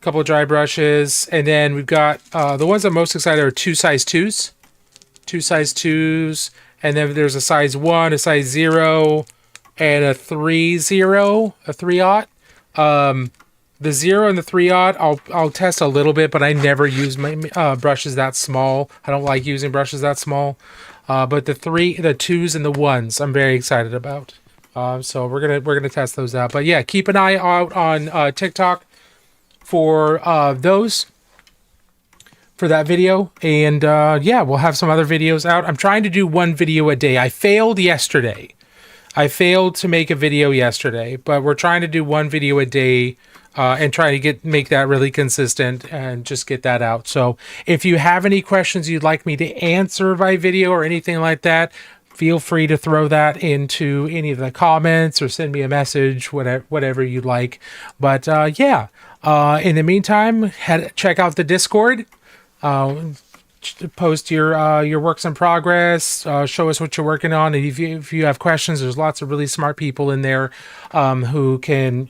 Speaker 2: Couple of dry brushes, and then we've got the ones I'm most excited are two size 2s, and then there's a size 1, a size 0, and a 3-0, a 3-aught. The 0 and the 3-aught, I'll test a little bit, but I never use my brushes that small. I don't like using brushes that small. But the 2s and the 1s, I'm very excited about. So we're gonna test those out. But yeah, keep an eye out on TikTok for that video, and yeah, we'll have some other videos out. I'm trying to do one video a day. I failed yesterday. I failed to make a video yesterday, but we're trying to do one video a day and try to make that really consistent and just get that out. So if you have any questions you'd like me to answer by video or anything like that, feel free to throw that into any of the comments or send me a message, whatever you'd like. But yeah, in the meantime, check out the Discord. Post your works in progress, show us what you're working on, and if you have questions, there's lots of really smart people in there who can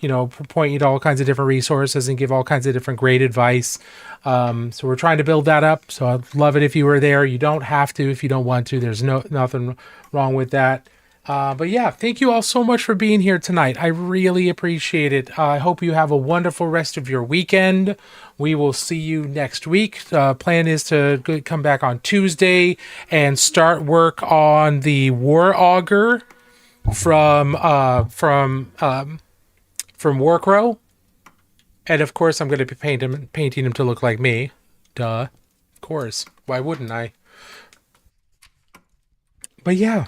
Speaker 2: point you to all kinds of different resources and give all kinds of different great advice. So we're trying to build that up, so I'd love it if you were there. You don't have to if you don't want to. There's nothing wrong with that. But yeah, thank you all so much for being here tonight. I really appreciate it. I hope you have a wonderful rest of your weekend. We will see you next week. Plan is to come back on Tuesday and start work on the War Augur from Warcrow. And of course, I'm going to be painting him to look like me. Duh. Of course. Why wouldn't I? But yeah.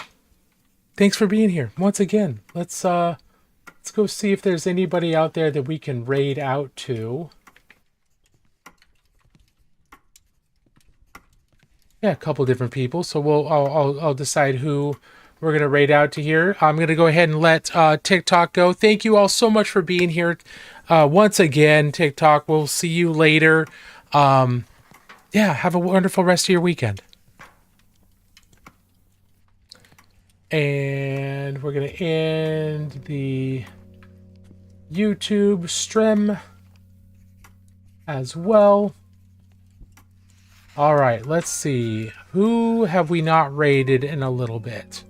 Speaker 2: Thanks for being here once again. Let's go see if there's anybody out there that we can raid out to. Yeah, a couple different people. So I'll decide who we're gonna raid out to here. I'm gonna go ahead and let TikTok go. Thank you all so much for being here. Once again, TikTok. We'll see you later. Yeah, have a wonderful rest of your weekend. And we're going to end the YouTube stream as well. All right, let's see. Who have we not raided in a little bit?